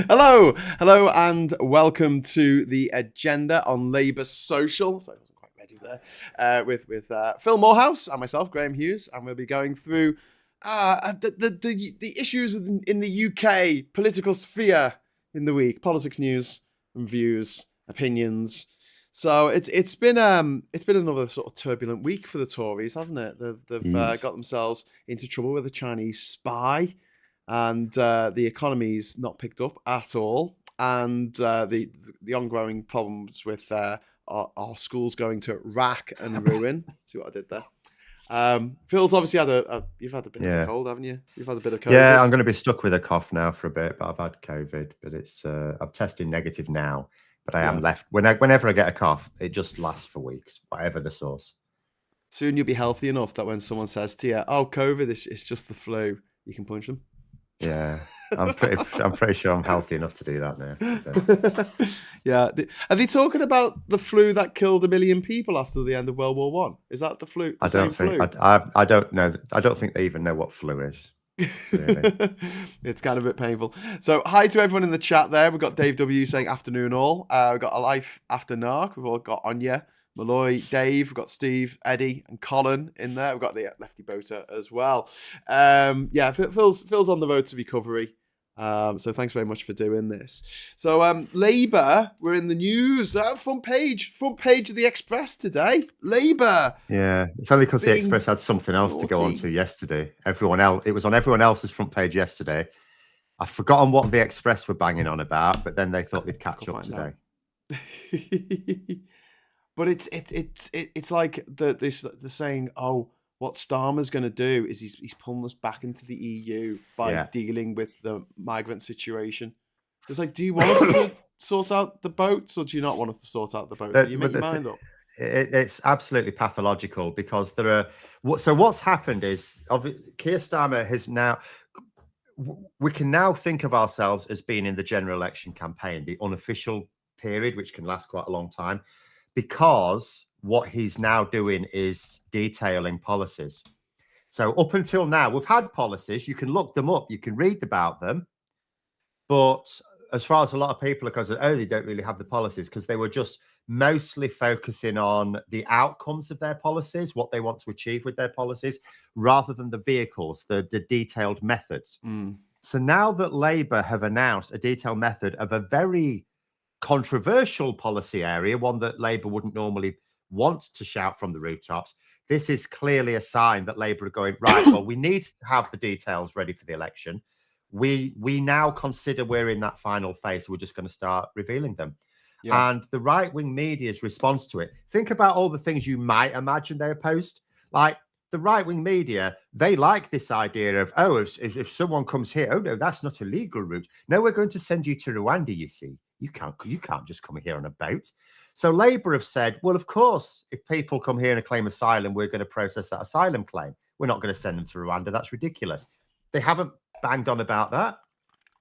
Hello, and welcome to the agenda on Labour Social. So I wasn't quite ready there. With Phil Moorhouse and myself, Graham Hughes, and we'll be going through the issues in the UK political sphere in the week, politics news and views, opinions. So it's been another sort of turbulent week for the Tories, hasn't it? They've got themselves into trouble with a Chinese spy, and the economy's not picked up at all, and the ongoing problems with our schools going to rack and ruin. See what I did there? Phil's obviously had you've had a bit of a cold, haven't you? You've had a bit of COVID. Yeah, I'm going to be stuck with a cough now for a bit, but I've had COVID. But it's I'm testing negative now, but I am left. Whenever I get a cough, it just lasts for weeks, whatever the source. Soon you'll be healthy enough that when someone says to you, "Oh, COVID, it's just the flu," you can punch them. Yeah, I'm pretty sure I'm healthy enough to do that now. Yeah, are they talking about the flu that killed 1 million people after the end of World War One? Is that the flu? I don't know. I don't think they even know what flu is. Really. It's kind of a bit painful. So hi to everyone in the chat there. We've got Dave W saying afternoon all. We've got a life after Narc. We've all got Anya, Malloy, Dave. We've got Steve, Eddie, and Colin in there. We've got the Lefty Boater as well. Phil's on the road to recovery. So thanks very much for doing this. So Labour, we're in the news. Front page of the Express today. Labour. Yeah, it's only because the Express had something else to go on to yesterday. It was on everyone else's front page yesterday. I've forgotten what the Express were banging on about, but then they thought they'd catch up today. But it's like they're saying, oh, what Starmer's going to do is he's pulling us back into the EU by dealing with the migrant situation. It's like, do you want us to sort out the boats, or do you not want us to sort out the boats? You make your mind up. It's absolutely pathological because there are. So what's happened is, Keir Starmer has now. We can now think of ourselves as being in the general election campaign, the unofficial period, which can last quite a long time, because what he's now doing is detailing policies. So up until now, we've had policies. You can look them up. You can read about them. But as far as a lot of people are concerned, they don't really have the policies because they were just mostly focusing on the outcomes of their policies, what they want to achieve with their policies, rather than the vehicles, the detailed methods. So now that Labour have announced a detailed method of a very controversial policy area, one that Labour wouldn't normally want to shout from the rooftops, this is clearly a sign that Labour are going, right, well, we need to have the details ready for the election. We now consider we're in that final phase, so we're just going to start revealing them. Yeah. And the right-wing media's response to it, think about all the things you might imagine they opposed. Like the right-wing media, they like this idea of, if someone comes here, no, that's not a legal route. No, we're going to send you to Rwanda, you see. You can't just come here on a boat. So Labour have said, well, of course, if people come here and claim asylum, we're going to process that asylum claim. We're not going to send them to Rwanda. That's ridiculous. They haven't banged on about that.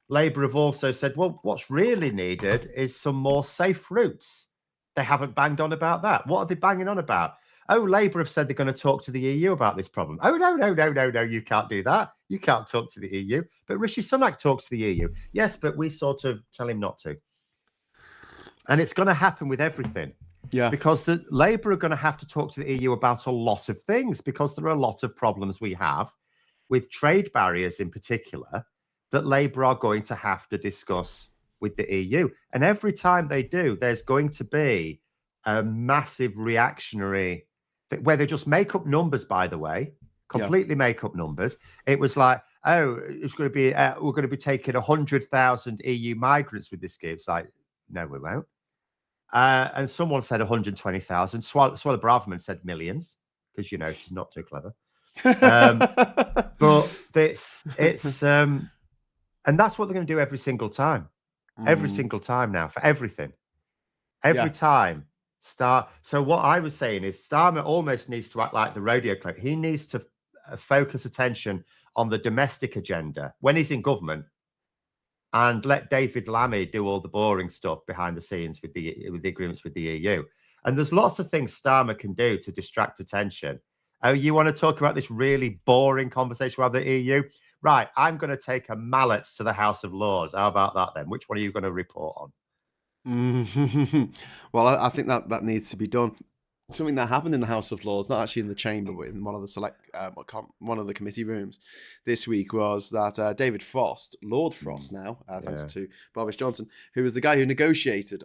Labour have also said, well, what's really needed is some more safe routes. They haven't banged on about that. What are they banging on about? Oh, Labour have said they're going to talk to the EU about this problem. Oh, no, you can't do that. You can't talk to the EU. But Rishi Sunak talks to the EU. Yes, but we sort of tell him not to. And it's going to happen with everything. Yeah. Because the Labour are going to have to talk to the EU about a lot of things, because there are a lot of problems we have with trade barriers in particular that Labour are going to have to discuss with the EU. And every time they do, there's going to be a massive reactionary thing where they just make up numbers, by the way, completely make up numbers. It was like, it's going to be, we're going to be taking 100,000 EU migrants with this scheme. It's like, no, we won't. And someone said 120,000. Swallow Braverman said millions, because, she's not too clever. But it's and that's what they're going to do every single time. Every single time now, for everything. Every time. So what I was saying is Starmer almost needs to act like the rodeo clown. He needs to focus attention on the domestic agenda when he's in government, and let David Lammy do all the boring stuff behind the scenes with the agreements with the EU. And there's lots of things Starmer can do to distract attention. Oh, you want to talk about this really boring conversation about the EU? right, I'm going to take a mallet to the House of Lords. How about that then? Which one are you going to report on? Well, I think that needs to be done. Something that happened in the House of Lords, not actually in the chamber, but in one of the one of the committee rooms this week, was that David Frost, Lord Frost now, thanks to Boris Johnson, who was the guy who negotiated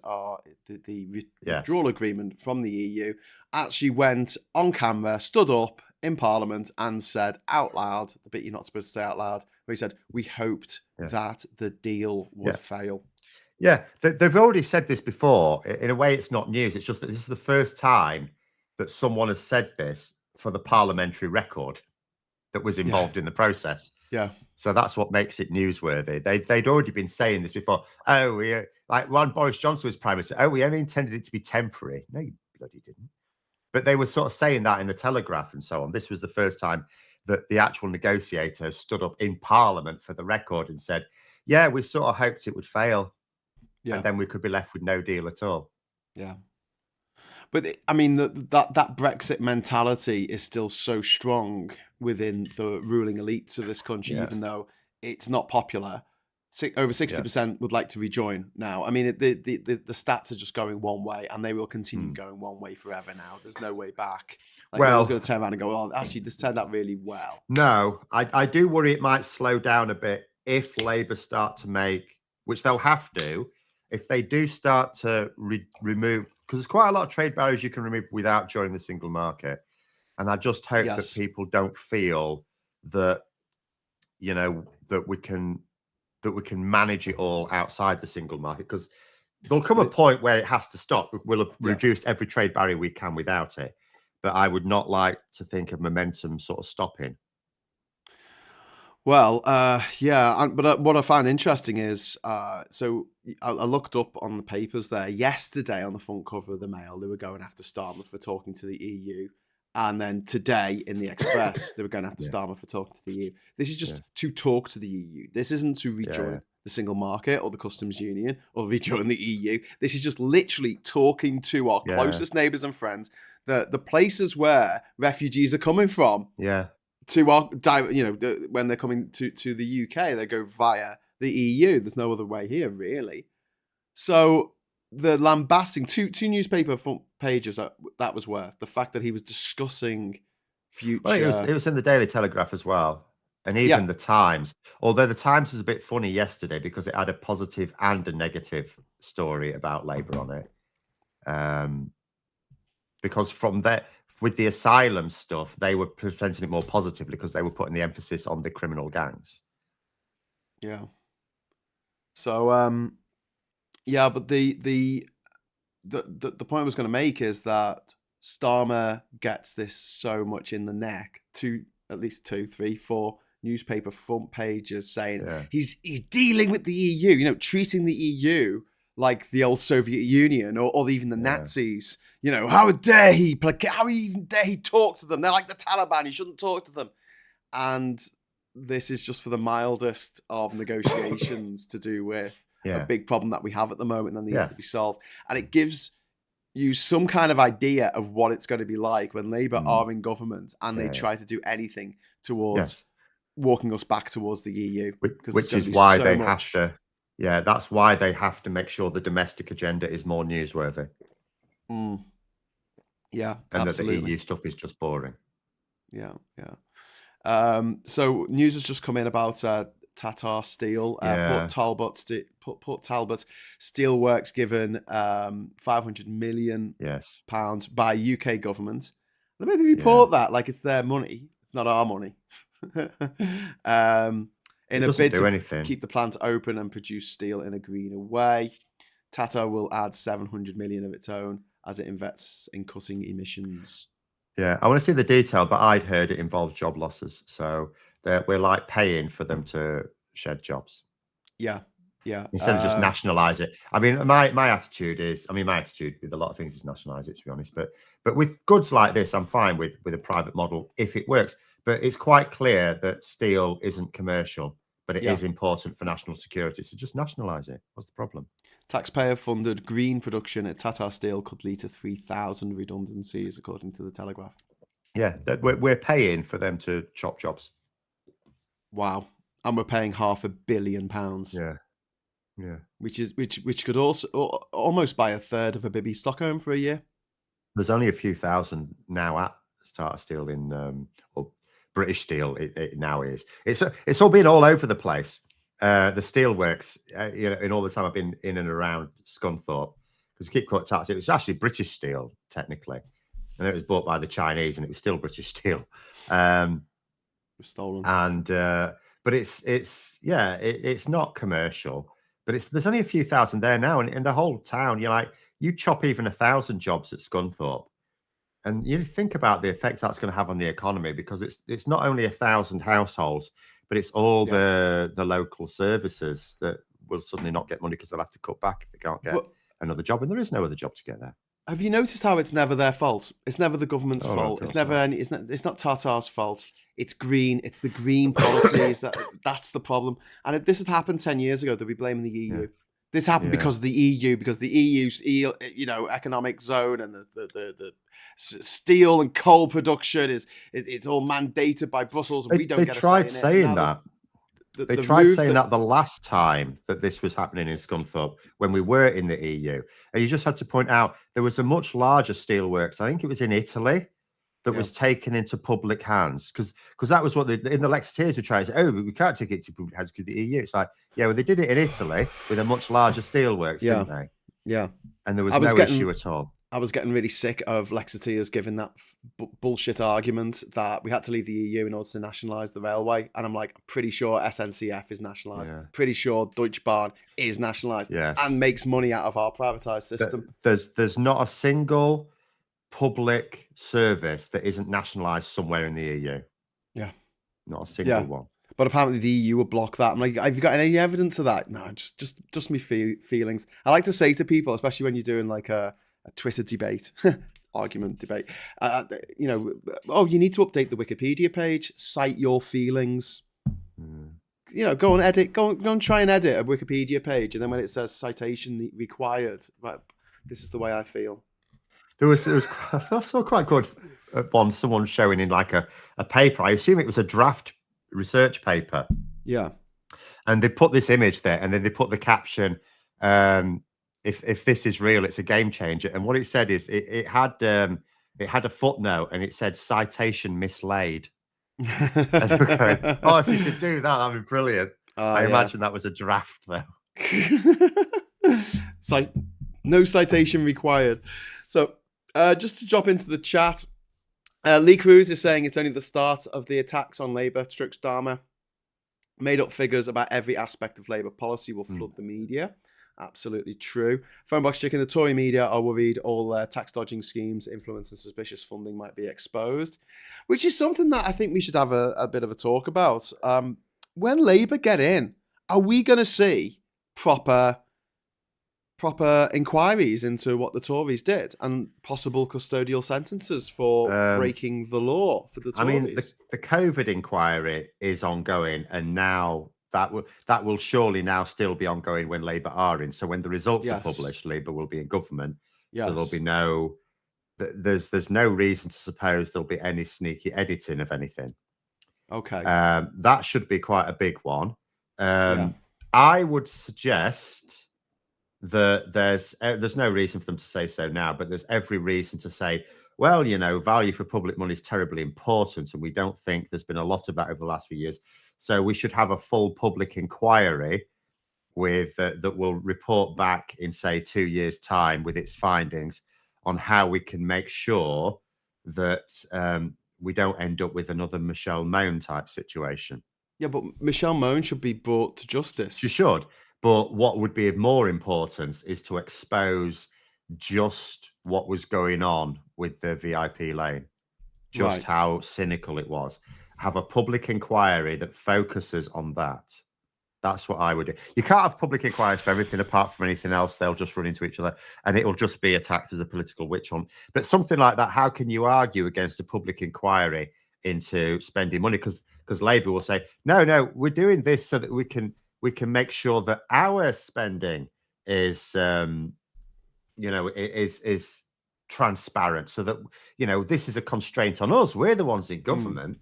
the withdrawal agreement from the EU, actually went on camera, stood up in Parliament and said out loud, the bit you're not supposed to say out loud, where he said, "We hoped that the deal would fail." Yeah, they've already said this before. In a way, it's not news. It's just that this is the first time that someone has said this for the parliamentary record that was involved in the process. Yeah. So that's what makes it newsworthy. They'd already been saying this before. Oh, like when Boris Johnson was Prime Minister, we only intended it to be temporary. No, you bloody didn't. But they were sort of saying that in the Telegraph and so on. This was the first time that the actual negotiator stood up in Parliament for the record and said, yeah, we sort of hoped it would fail. Yeah. And then we could be left with no deal at all. Yeah. But I mean, that Brexit mentality is still so strong within the ruling elites of this country, even though it's not popular. Over 60% would like to rejoin now. I mean, the stats are just going one way, and they will continue going one way forever now. There's no way back. Like, no one's going to turn around and go, "Oh, actually, this turned out really well." No, I do worry it might slow down a bit if Labour start to make, which they'll have to, if they do start to remove, because there's quite a lot of trade barriers you can remove without joining the single market. And I just hope that people don't feel that, that we can manage it all outside the single market, because there'll come a point where it has to stop. We'll have reduced every trade barrier we can without it. But I would not like to think of momentum sort of stopping. Well, but what I find interesting is, so I looked up on the papers there yesterday on the front cover of the Mail, they were going after Starmer for talking to the EU. And then today in the Express, they were going after Starmer for talking to the EU. This is just to talk to the EU. This isn't to rejoin the single market or the customs union or rejoin the EU. This is just literally talking to our closest neighbours and friends, the places where refugees are coming from. Yeah. To our, when they're coming to the UK, they go via the EU. There's no other way here, really. So the lambasting, two newspaper front pages that was worth, the fact that he was discussing future. Well, it was in the Daily Telegraph as well, and even the Times. Although the Times was a bit funny yesterday because it had a positive and a negative story about Labour on it. Because from there, with the asylum stuff, they were presenting it more positively because they were putting the emphasis on the criminal gangs. Yeah. So, but the point I was going to make is that Starmer gets this so much in the neck. At least 2, 3, 4 newspaper front pages saying he's dealing with the EU, treating the EU like the old Soviet Union or even the Nazis. How dare he talk to them? They're like the Taliban. You shouldn't talk to them. And this is just for the mildest of negotiations to do with a big problem that we have at the moment that needs to be solved. And it gives you some kind of idea of what it's going to be like when Labour are in government and they try to do anything towards walking us back towards the EU. Which is why they have to. Yeah, that's why they have to make sure the domestic agenda is more newsworthy. Yeah, and absolutely. that the EU stuff is just boring. Yeah. So news has just come in about Tata Steel, Port Talbot Steelworks given £500 million by UK government. They made the report that like it's their money, it's not our money. In a bid to keep the plant open and produce steel in a greener way. Tata will add 700 million of its own as it invests in cutting emissions. Yeah, I want to see the detail, but I'd heard it involves job losses. So we're like paying for them to shed jobs. Yeah. Instead of just nationalise it. I mean, my attitude with a lot of things is nationalise it, to be honest. But with goods like this, I'm fine with a private model if it works. But it's quite clear that steel isn't commercial, but it is important for national security. So just nationalise it. What's the problem? Taxpayer-funded green production at Tata Steel could lead to 3,000 redundancies, according to the Telegraph. Yeah, we're paying for them to chop jobs. Wow. and we're paying £500 million, Yeah. Yeah. which could also almost buy a third of a Bibby Stockholm for a year. There's only a few thousand now at Tata Steel or British Steel. It now is. It's all been all over the place. The steelworks, in all the time I've been in and around Scunthorpe, because we keep calling it Tata Steel. It was actually British Steel technically, and it was bought by the Chinese, and it was still British Steel. Stolen. And but it's not commercial, but there's only a few thousand there now, and in the whole town, you chop even 1,000 jobs at Scunthorpe, and you think about the effect that's going to have on the economy, because it's not only 1,000 households, but it's all the local services that will suddenly not get money because they'll have to cut back if they can't get another job, and there is no other job to get there. Have you noticed how it's never their fault? It's never the government's fault. It's never any. It's not Tata's fault. It's green. It's the green policies that's the problem. And if this had happened 10 years ago, they'd be blaming the EU. Yeah. This happened because of the EU, because the EU's economic zone and the steel and coal production it's all mandated by Brussels, and we don't get a say in it. They tried saying that. They tried saying that the last time that this was happening in Scunthorpe, when we were in the EU, and you just had to point out there was a much larger steelworks. I think it was in Italy that was taken into public hands, because that was what in the Lexiteers were trying to say. Oh, but we can't take it to public hands because the EU. It's like, yeah, well, they did it in Italy with a much larger steelworks, didn't they? Yeah, and there was no issue at all. I was getting really sick of Lexiteers giving that bullshit argument that we had to leave the EU in order to nationalise the railway. And I'm like, I'm pretty sure SNCF is nationalised. Yeah. Pretty sure Deutsche Bahn is nationalised and makes money out of our privatised system. There's not a single public service that isn't nationalised somewhere in the EU. Yeah. Not a single one. But apparently the EU would block that. I'm like, have you got any evidence of that? No, just me feelings. I like to say to people, especially when you're doing like a Twitter debate, argument debate, you need to update the Wikipedia page, cite your feelings. Go and edit, go and try and edit a Wikipedia page, and then when it says citation required, right, this is the way I feel. There was I saw quite good one, someone showing in like a paper. I assume it was a draft research paper. Yeah. And they put this image there, and then they put the caption, if this is real, it's a game changer. And what it said is it had a footnote, and it said citation mislaid. And we're going, oh, if you could do that, that'd be brilliant. I imagine that was a draft though. No citation required. So just to drop into the chat, Lee Cruz is saying it's only the start of the attacks on Labour. Strix Dharma made up figures about every aspect of Labour policy will flood the media. Absolutely true. Phonebox Chicken, the Tory media are worried all tax dodging schemes, influence and suspicious funding might be exposed, which is something that I think we should have a bit of a talk about. When Labour get in, are we going to see proper inquiries into what the Tories did and possible custodial sentences for breaking the law for the Tories? I mean, the COVID inquiry is ongoing, and now that will surely now still be ongoing when Labour are in. So when the results are published, Labour will be in government. So there'll be there's no reason to suppose there'll be any sneaky editing of anything. Okay. That should be quite a big one. I would suggest that there's no reason for them to say so now, but there's every reason to say, well, value for public money is terribly important, and we don't think there's been a lot of that over the last few years. So we should have a full public inquiry with that will report back in, say, 2 years' time with its findings on how we can make sure that we don't end up with another Michelle Mone type situation. Yeah, but Michelle Mone should be brought to justice. She should. But what would be of more importance is to expose just what was going on with the VIP lane, just how cynical it was. Have a public inquiry that focuses on that. That's what I would do. You can't have public inquiries for everything apart from anything else. They'll just run into each other, and it'll just be attacked as a political witch hunt. But something like that, how can you argue against a public inquiry into spending money? Because Labour will say, no, we're doing this so that we can make sure that our spending is is transparent, so that this is a constraint on us. We're the ones in government.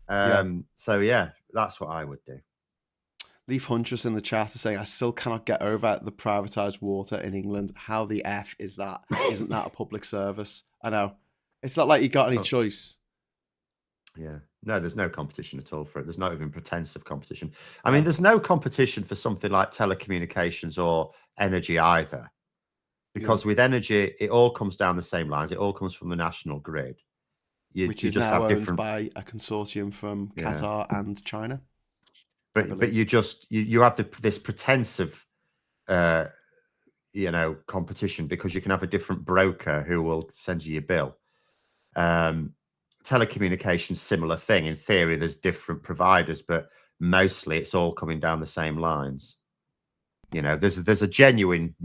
So that's what I would do. Leaf Huntress in the chat is saying, I still cannot get over the privatised water in England. How the F is that? Isn't that a public service? I know. It's not like you got any Oh, choice. yeah. No, there's no competition at all for it. There's not even pretense of competition. I mean, No. there's no competition for something like telecommunications or energy either. Because with energy, it all comes down the same lines. It all comes from the national grid. Which You is just now have owned different, by a consortium from yeah. Qatar and China. But you have this pretense of competition because you can have a different broker who will send you your bill. Telecommunications, similar thing. In theory, there's different providers, but mostly it's all coming down the same lines. There's a genuine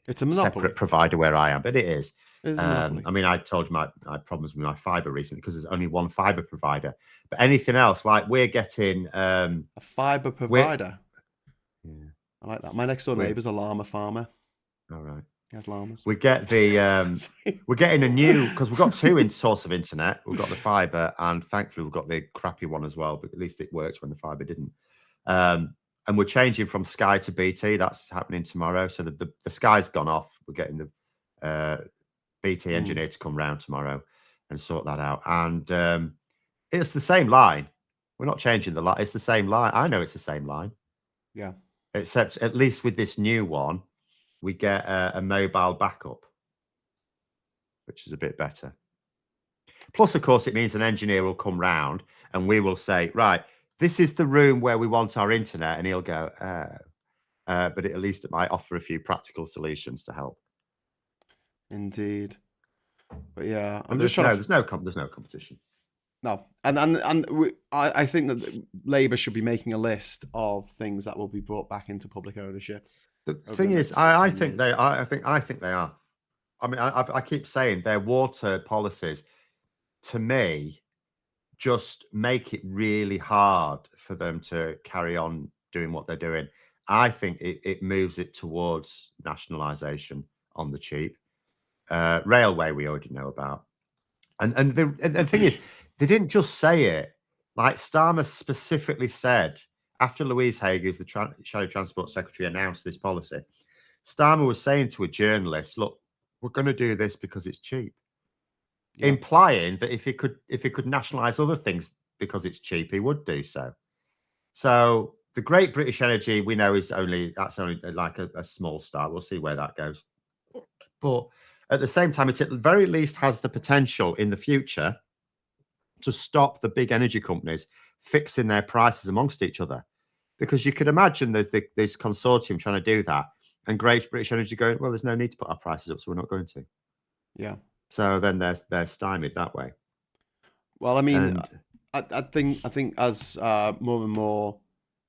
It's a monopoly. separate provider where I am, but it is. It is a monopoly. I mean, I told you I had problems with my fiber recently because there's only one fiber provider. But anything else, like we're getting a fiber provider. Yeah. I like that. My next door neighbour's a llama farmer. All right. He has llamas. We get the we're getting a new, because we've got two source of internet. We've got the fiber, and thankfully we've got the crappy one as well. But at least it works when the fiber didn't. And we're changing from Sky to BT. That's happening tomorrow. So the Sky's gone off. We're getting the BT engineer to come round tomorrow and sort that out. And it's the same line. We're not changing the line. It's the same line. I know it's the same line. Yeah. Except at least with this new one, we get a mobile backup, which is a bit better. Plus, of course, it means an engineer will come round and we will say, right, this is the room where we want our internet. And he'll go, but at least it might offer a few practical solutions to help. Indeed. But yeah, there's no competition. No, and I think that Labour should be making a list of things that will be brought back into public ownership. The thing is, I think they are. I think they are. I mean, I keep saying their water policies, to me, just make it really hard for them to carry on doing what they're doing. I think it moves it towards nationalisation on the cheap. Railway, we already know about. And the thing is, they didn't just say it. Like Starmer specifically said, after Louise Haig, who's the Shadow Transport Secretary, announced this policy, Starmer was saying to a journalist, look, we're going to do this because it's cheap. Yeah. Implying that if he could nationalise other things because it's cheap, he would do so. So the Great British Energy, we know, that's only like a small start. We'll see where that goes. But at the same time, it at the very least has the potential in the future to stop the big energy companies fixing their prices amongst each other. Because you could imagine that this consortium trying to do that, and Great British Energy going, well, there's no need to put our prices up, so we're not going to. Yeah. So then they're stymied that way. Well, I mean, I think as more and more,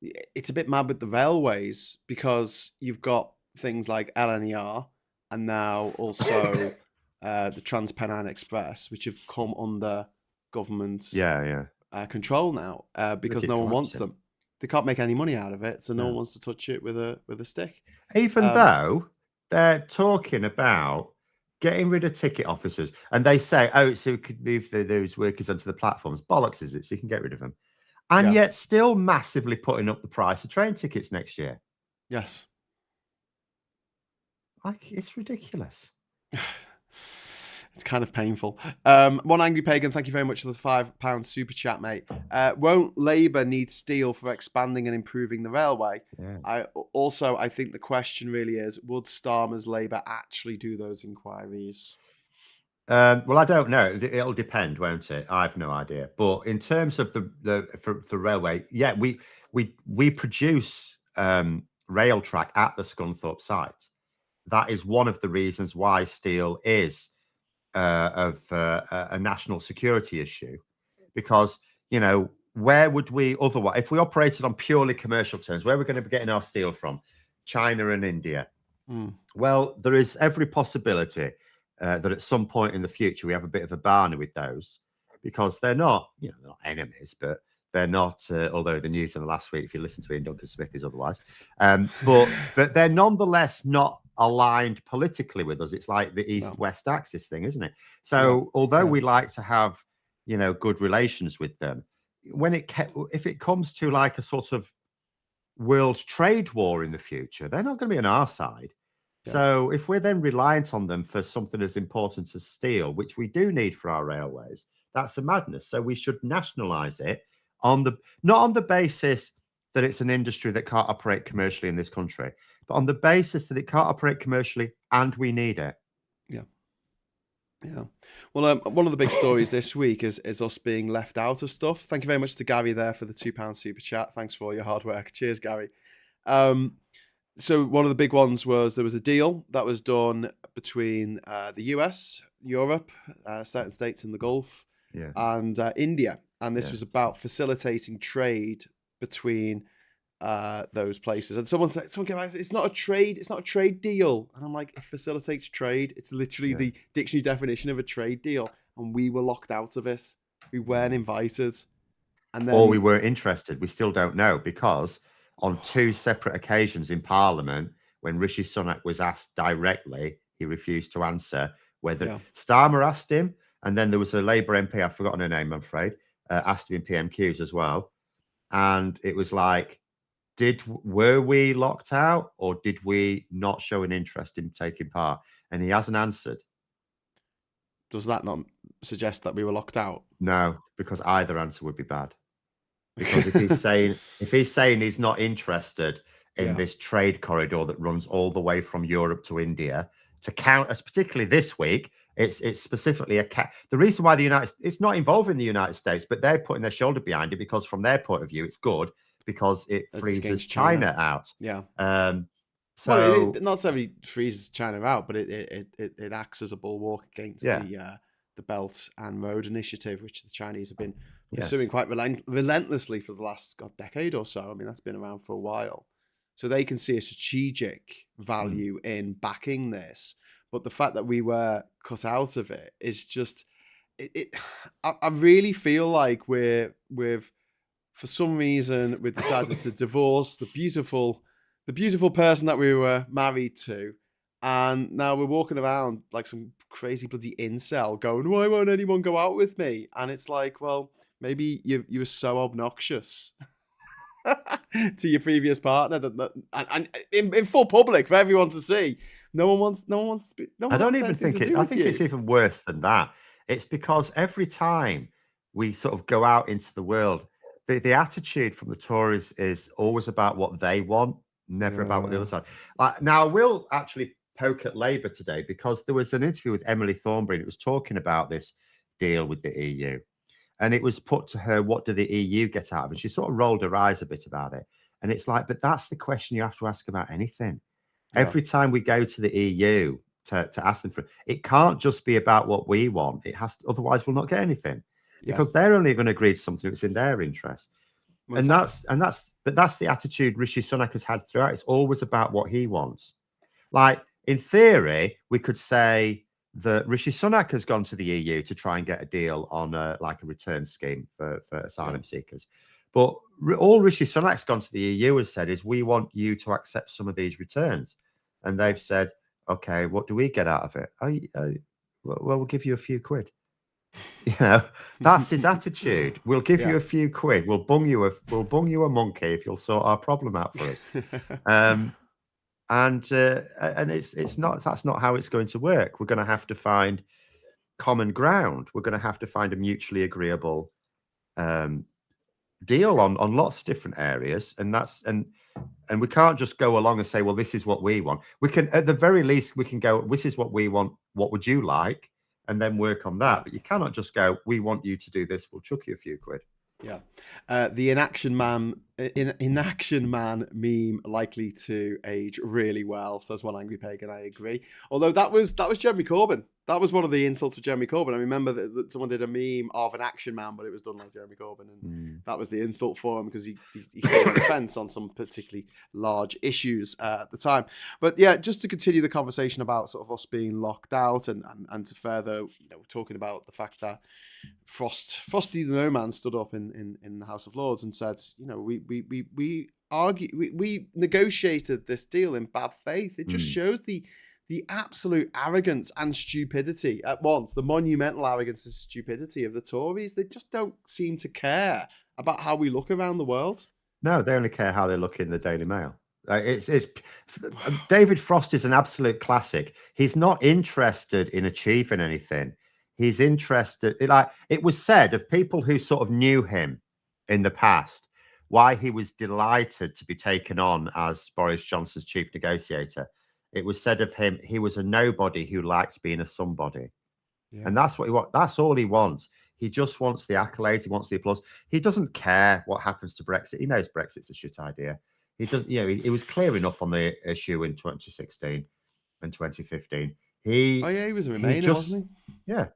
it's a bit mad with the railways because you've got things like LNER and now also the Trans-Pennine Express, which have come under government's control now because no one wants them. They can't make any money out of it, so no one wants to touch it with a stick. Even though they're talking about getting rid of ticket officers, and they say, oh, so we could move those workers onto the platforms. Bollocks, is it? So you can get rid of them. And yet still massively putting up the price of train tickets next year. Yes. Like, it's ridiculous. It's kind of painful. One Angry Pagan, thank you very much for the £5 super chat, mate. Won't Labour need steel for expanding and improving the railway? Yeah. I think the question really is, would Starmer's Labour actually do those inquiries? Well, I don't know. It'll depend, won't it? I have no idea. But in terms of the railway, yeah, we produce rail track at the Scunthorpe site. That is one of the reasons why steel is of a national security issue, because where would we otherwise, if we operated on purely commercial terms, where are we going to be getting our steel from? China and India. Well, there is every possibility that at some point in the future we have a bit of a barney with those, because they're not they're not enemies, but they're not, although the news in the last week, if you listen to Ian Duncan Smith, is otherwise. But they're nonetheless not aligned politically with us. It's like the East-West axis thing, isn't it? So although we like to have, good relations with them, if it comes to like a sort of world trade war in the future, they're not going to be on our side. Yeah. So if we're then reliant on them for something as important as steel, which we do need for our railways, that's a madness. So we should nationalize it not on the basis that it's an industry that can't operate commercially in this country, but on the basis that it can't operate commercially and we need it. Yeah. Yeah. Well, one of the big stories this week is us being left out of stuff. Thank you very much to Gary there for the £2 super chat. Thanks for all your hard work. Cheers, Gary. So one of the big ones was there was a deal that was done between the US, Europe, certain states in the Gulf, and India, and this was about facilitating trade between those places. And someone came out, it's not a trade deal. And I'm like, it facilitates trade. It's literally the dictionary definition of a trade deal. And we were locked out of it. We weren't invited. And then, or we weren't interested. We still don't know, because on 2 separate occasions in Parliament, when Rishi Sunak was asked directly, he refused to answer. Whether Starmer asked him, and then there was a Labour MP, I've forgotten her name, I'm afraid, asked him in PMQs as well. And it was like, were we locked out, or did we not show an interest in taking part? And he hasn't answered. Does that not suggest that we were locked out? No, because either answer would be bad. Because if he's saying he's not interested in this trade corridor that runs all the way from Europe to India, to count as particularly this week, it's specifically the reason why it's not involving the United States, but they're putting their shoulder behind it, because from their point of view, it's good because it freezes China out. Yeah. So well, it not necessarily freezes China out, but it acts as a bulwark against the Belt and Road Initiative, which the Chinese have been pursuing quite relentlessly for the last decade or so. I mean, that's been around for a while. So they can see a strategic value in backing this. But the fact that we were cut out of it is just, I really feel like for some reason, we decided to divorce the beautiful person that we were married to. And now we're walking around like some crazy bloody incel going, why won't anyone go out with me? And it's like, well, maybe you were so obnoxious to your previous partner and in full public for everyone to see. No one wants I don't even think I think it's even worse than that. It's because every time we sort of go out into the world, the attitude from the Tories is always about what they want, never about what the other side. Now, I will actually poke at Labour today, because there was an interview with Emily Thornberry, and it was talking about this deal with the EU. And it was put to her, what do the EU get out of it? And she sort of rolled her eyes a bit about it. And it's like, but that's the question you have to ask about anything. Yeah. Every time we go to the EU to ask them for it, can't just be about what we want. It has to, otherwise we'll not get anything. Because they're only going to agree to something that's in their interest. Well, but that's the attitude Rishi Sunak has had throughout. It's always about what he wants. Like, in theory, we could say that Rishi Sunak has gone to the EU to try and get a deal on a return scheme for asylum seekers. But all Rishi Sunak's gone to the EU has said is, we want you to accept some of these returns. And they've said, okay, what do we get out of it? Well, we'll give you a few quid. You know, that's his attitude. We'll give you a few quid. We'll bung you a monkey if you'll sort our problem out for us. And it's not, that's not how it's going to work. We're going to have to find common ground. We're going to have to find a mutually agreeable deal on lots of different areas. And we can't just go along and say, well, this is what we want. We can, at the very least, we can go, this is what we want. What would you like? And then work on that. But you cannot just go, we want you to do this, we'll chuck you a few quid. Yeah. The inaction man meme likely to age really well, says one angry pagan. I agree. Although that was Jeremy Corbyn. That was one of the insults of Jeremy Corbyn. I remember that someone did a meme of an action man, but it was done like Jeremy Corbyn, and that was the insult for him, because he stayed on the fence on some particularly large issues at the time. But yeah, just to continue the conversation about sort of us being locked out, and to further, talking about the fact that Frosty the No Man stood up in the House of Lords and said, we negotiated this deal in bad faith. It just shows the absolute arrogance and stupidity at once, the monumental arrogance and stupidity of the Tories. They just don't seem to care about how we look around the world. No, they only care how they look in the Daily Mail. It's David Frost is an absolute classic. He's not interested in achieving anything. He's interested. It was said of people who sort of knew him in the past, why he was delighted to be taken on as Boris Johnson's chief negotiator. It was said of him, he was a nobody who liked being a somebody. Yeah. And that's what he wants. That's all he wants. He just wants the accolades. He wants the applause. He doesn't care what happens to Brexit. He knows Brexit's a shit idea. He does. He was clear enough on the issue in 2016 and 2015. Oh yeah, he was a Remainer, wasn't he? Yeah.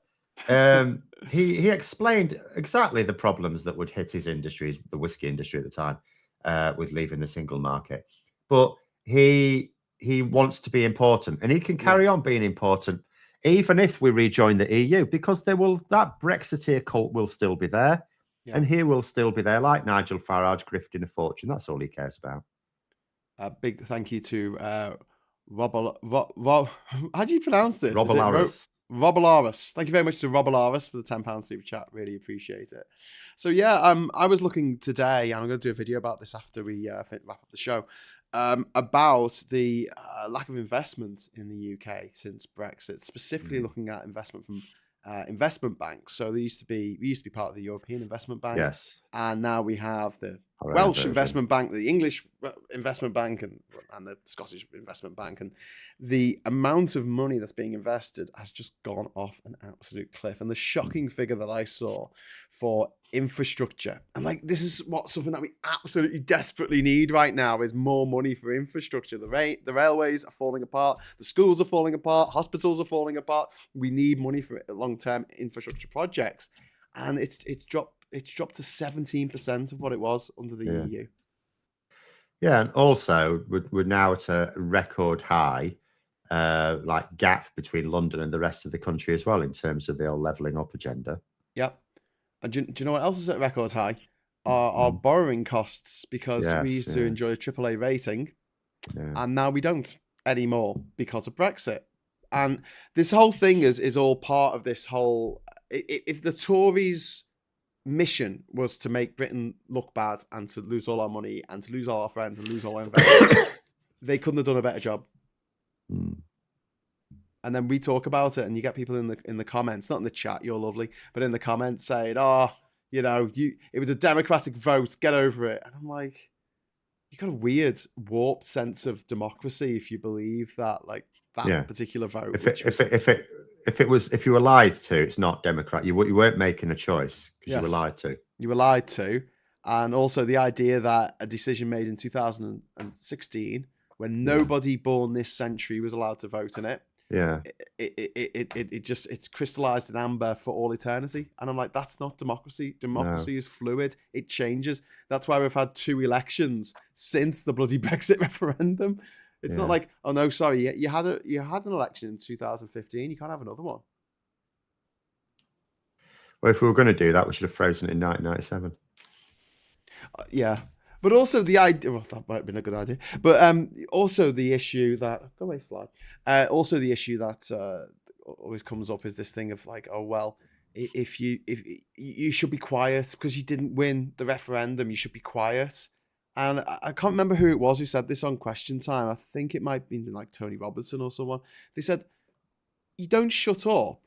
He explained exactly the problems that would hit his industries, the whiskey industry at the time, with leaving the single market. But he wants to be important, and he can carry on being important even if we rejoin the EU, because that Brexiteer cult will still be there, and he will still be there, like Nigel Farage grifting a fortune. That's all he cares about. A big thank you to Rob. How do you pronounce this? Robalaris. Thank you very much to Robalaris for the £10 super chat. Really appreciate it. So yeah, I was looking today, and I'm going to do a video about this after we wrap up the show. About the lack of investment in the UK since Brexit, specifically looking at investment from investment banks. So we used to be part of the European Investment Bank, yes, and now we have the Welsh Investment Bank, the English Investment Bank, and the Scottish Investment Bank. And the amount of money that's being invested has just gone off an absolute cliff. And the shocking figure that I saw for infrastructure, and this is something that we absolutely desperately need right now, is more money for infrastructure. The railways are falling apart, the schools are falling apart, hospitals are falling apart. We need money for long-term infrastructure projects, and it's dropped to 17% of what it was under the EU. Yeah, and also we're now at a record high gap between London and the rest of the country as well in terms of the old levelling up agenda. Yep. And do you know what else is at record high? Our borrowing costs, because we used to enjoy a AAA rating, and now we don't anymore because of Brexit. And this whole thing is all part of this whole. If the Tories' mission was to make Britain look bad and to lose all our money and to lose all our friends and lose all our investment, they couldn't have done a better job. And then we talk about it, and you get people in the comments, not in the chat, you're lovely, but in the comments saying, it was a democratic vote, get over it. And I'm like, you got a weird, warped sense of democracy if you believe that, particular vote. If you were lied to, it's not democratic. You weren't making a choice because you were lied to. You were lied to. And also the idea that a decision made in 2016, when nobody born this century was allowed to vote in it, it's crystallized in amber for all eternity. And I'm like, that's not democracy. Democracy is fluid. It changes. That's why we've had 2 elections since the bloody Brexit referendum. It's not like, oh no, sorry, you had an election in 2015. You can't have another one. Well, if we were going to do that, we should have frozen it in 1997. Yeah. But also the idea, that might have been a good idea. But also the issue that, go away, fly. Also the issue that always comes up is this thing of if you should be quiet because you didn't win the referendum, you should be quiet. And I can't remember who it was who said this on Question Time. I think it might be Tony Robertson or someone. They said, you don't shut up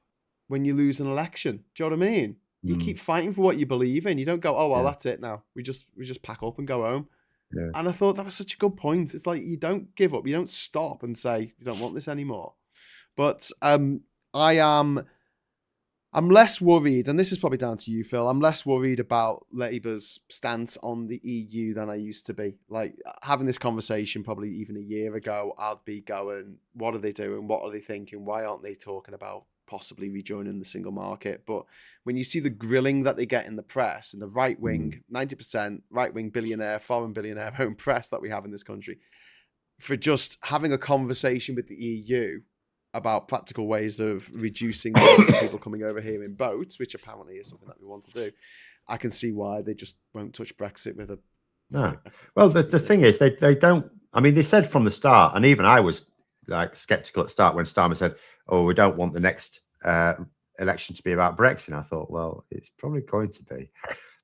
when you lose an election. Do you know what I mean? You keep fighting for what you believe in. You don't go, oh, well, that's it now. We just pack up and go home. Yeah. And I thought that was such a good point. It's like, you don't give up. You don't stop and say, you don't want this anymore. But I'm less worried, and this is probably down to you, Phil. I'm less worried about Labour's stance on the EU than I used to be. Having this conversation probably even a year ago, I'd be going, what are they doing? What are they thinking? Why aren't they talking about possibly rejoining the single market? But when you see the grilling that they get in the press, and the right-wing, 90% right-wing billionaire, foreign billionaire-owned press that we have in this country, for just having a conversation with the EU about practical ways of reducing the number of people coming over here in boats, which apparently is something that we want to do, I can see why they just won't touch Brexit with a... No. Well, the thing is, they don't... I mean, they said from the start, and even I was sceptical at the start when Starmer said, oh, we don't want the next election to be about Brexit. And I thought, well, it's probably going to be.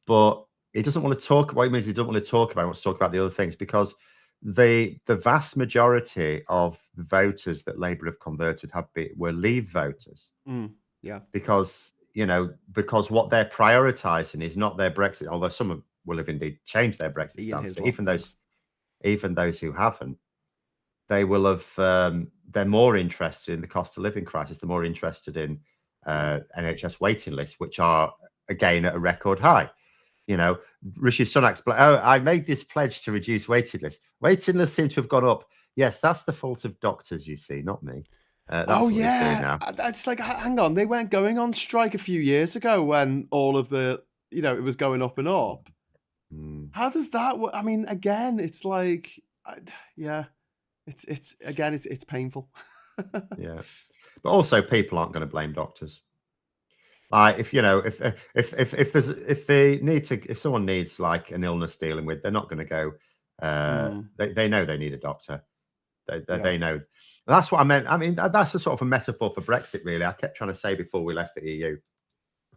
But he doesn't want to talk. What he means, he doesn't want to talk about. He wants to talk about the other things because the vast majority of the voters that Labour have converted were Leave voters Yeah. because because what they're prioritising is not their Brexit, although some will have indeed changed their Brexit Ian stance. But Hiswell, thanks. even those who haven't, they will have. They're more interested in the cost of living crisis. They're more interested in NHS waiting lists, which are again at a record high. Rishi Sunak, I made this pledge to reduce waiting lists. Waiting lists seem to have gone up. Yes, that's the fault of doctors, you see, not me. That's what he's doing now. That's like, hang on, they weren't going on strike a few years ago when all of the, it was going up and up. How does that work? I mean, again, it's like, it's painful. Yeah, but also people aren't going to blame doctors. Like if someone needs like an illness dealing with, they're not going to go. They know they need a doctor. They know. That's what I meant. I mean, that's a sort of a metaphor for Brexit, really. I kept trying to say before we left the EU,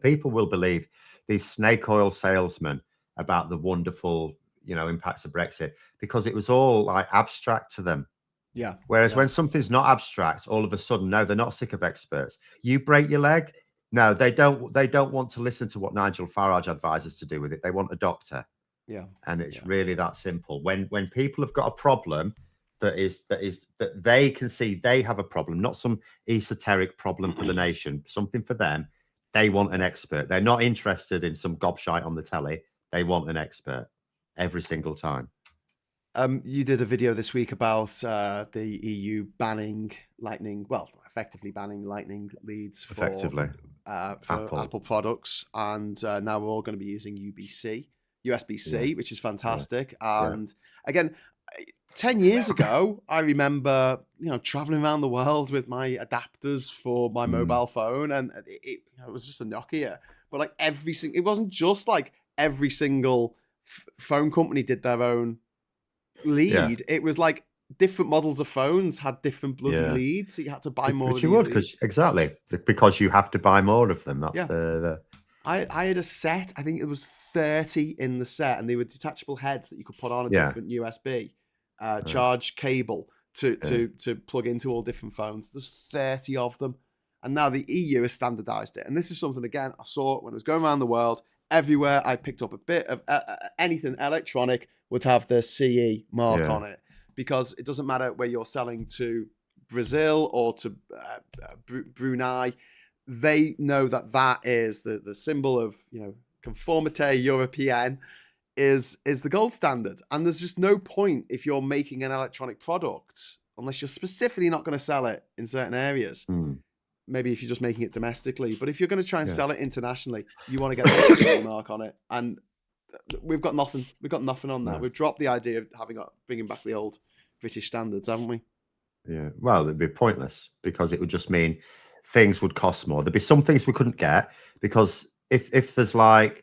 people will believe these snake oil salesmen about the wonderful, impacts of Brexit because it was all like abstract to them. Yeah. Whereas when something's not abstract, all of a sudden, no, they're not sick of experts. You break your leg. No, they don't. They don't want to listen to what Nigel Farage advises to do with it. They want a doctor. Yeah. And it's really that simple. When people have got a problem that they can see they have a problem, not some esoteric problem for the nation, something for them, they want an expert. They're not interested in some gobshite on the telly. They want an expert every single time. You did a video this week about the EU banning effectively banning lightning leads for Apple products, and now we're all going to be using USB-C, which is fantastic. And again, 10 years ago, I remember traveling around the world with my adapters for my mobile phone, and it was just a Nokia. But like it wasn't just like every single phone company did their own lead. It was like different models of phones had different bloody leads, so you had to buy more. But you would, because you have to buy more of them. That's the. I had a set. I think it was 30 in the set, and they were detachable heads that you could put on a different USB charge cable to plug into all different phones. There's 30 of them, and now the EU has standardized it. And this is something, again, I saw when I was going around the world. Everywhere I picked up a bit of anything electronic would have the CE mark on it, because it doesn't matter where you're selling to Brazil or to Brunei. They know that is the symbol of conformité European is the gold standard. And there's just no point if you're making an electronic product unless you're specifically not going to sell it in certain areas. Maybe if you're just making it domestically, but if you're going to try and sell it internationally, you want to get the CE mark on it. And we've got nothing. We've got nothing on that. No. We've dropped the idea of bringing back the old British standards, haven't we? Yeah. Well, it'd be pointless because it would just mean things would cost more. There'd be some things we couldn't get because if there's like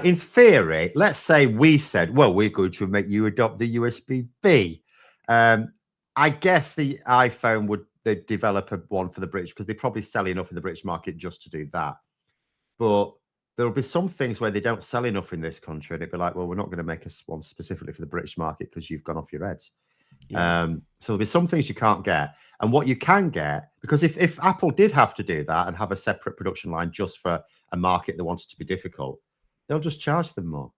in theory, let's say we said, well, we're going to make you adopt the USB-B. I guess the iPhone would develop one for the British because they probably sell enough in the British market just to do that. But there'll be some things where they don't sell enough in this country, and it'd be like, well, we're not going to make one specifically for the British market because you've gone off your heads. So there'll be some things you can't get, and what you can get, because if Apple did have to do that and have a separate production line just for a market that wanted to be difficult, they'll just charge them more.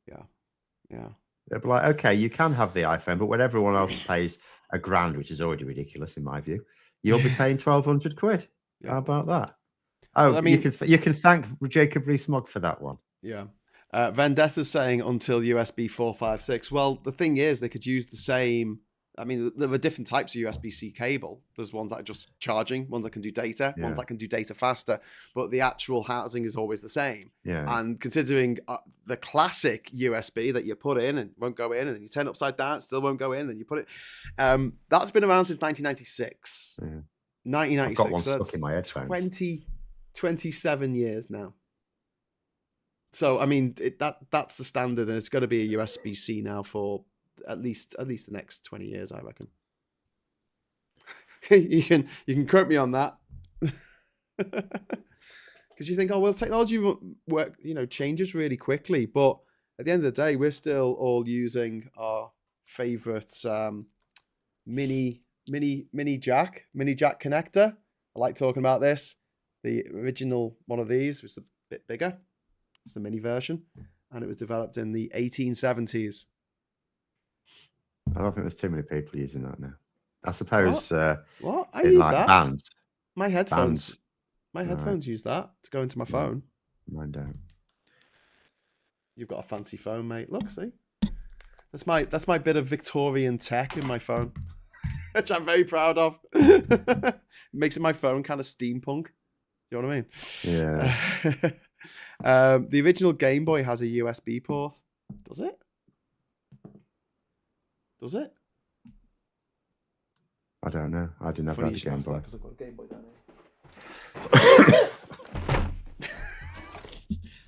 Yeah. They'll be like, okay, you can have the iPhone, but when everyone else pays £1,000, which is already ridiculous in my view, you'll be paying 1,200 quid. How about that? Oh, well, I mean, you can thank Jacob Rees-Mogg for that one. Yeah. Vendetta's saying until USB 456. Well, the thing is, they could use the same. I mean, there are different types of USB-C cable. There's ones that are just charging, ones that can do data, ones that can do data faster, but the actual housing is always the same. Yeah. And considering the classic USB that you put in and won't go in, and then you turn it upside down, it still won't go in, and you put it. That's been around since 1996. 1996. I've got one stuck in my headphones. 27 years now. So I mean, that's the standard, and it's got to be a USB-C now for at least the next 20 years, I reckon. you can quote me on that, because you think, oh well, technology changes really quickly, but at the end of the day, we're still all using our favorite mini jack connector. I like talking about this. The original one of these was a bit bigger. It's the mini version, and it was developed in the 1870s. I don't think there's too many people using that now. I suppose What? I in use like that. bands. My headphones. Bands. My headphones use that to go into my phone. Mine don't. You've got a fancy phone, mate. Look, see. That's my bit of Victorian tech in my phone, which I'm very proud of. It makes my phone kind of steampunk. You know what I mean? Yeah. The original Game Boy has a USB port. Does it? Does it? I don't know. I didn't have a Game Boy. Because I've got a Game Boy down here.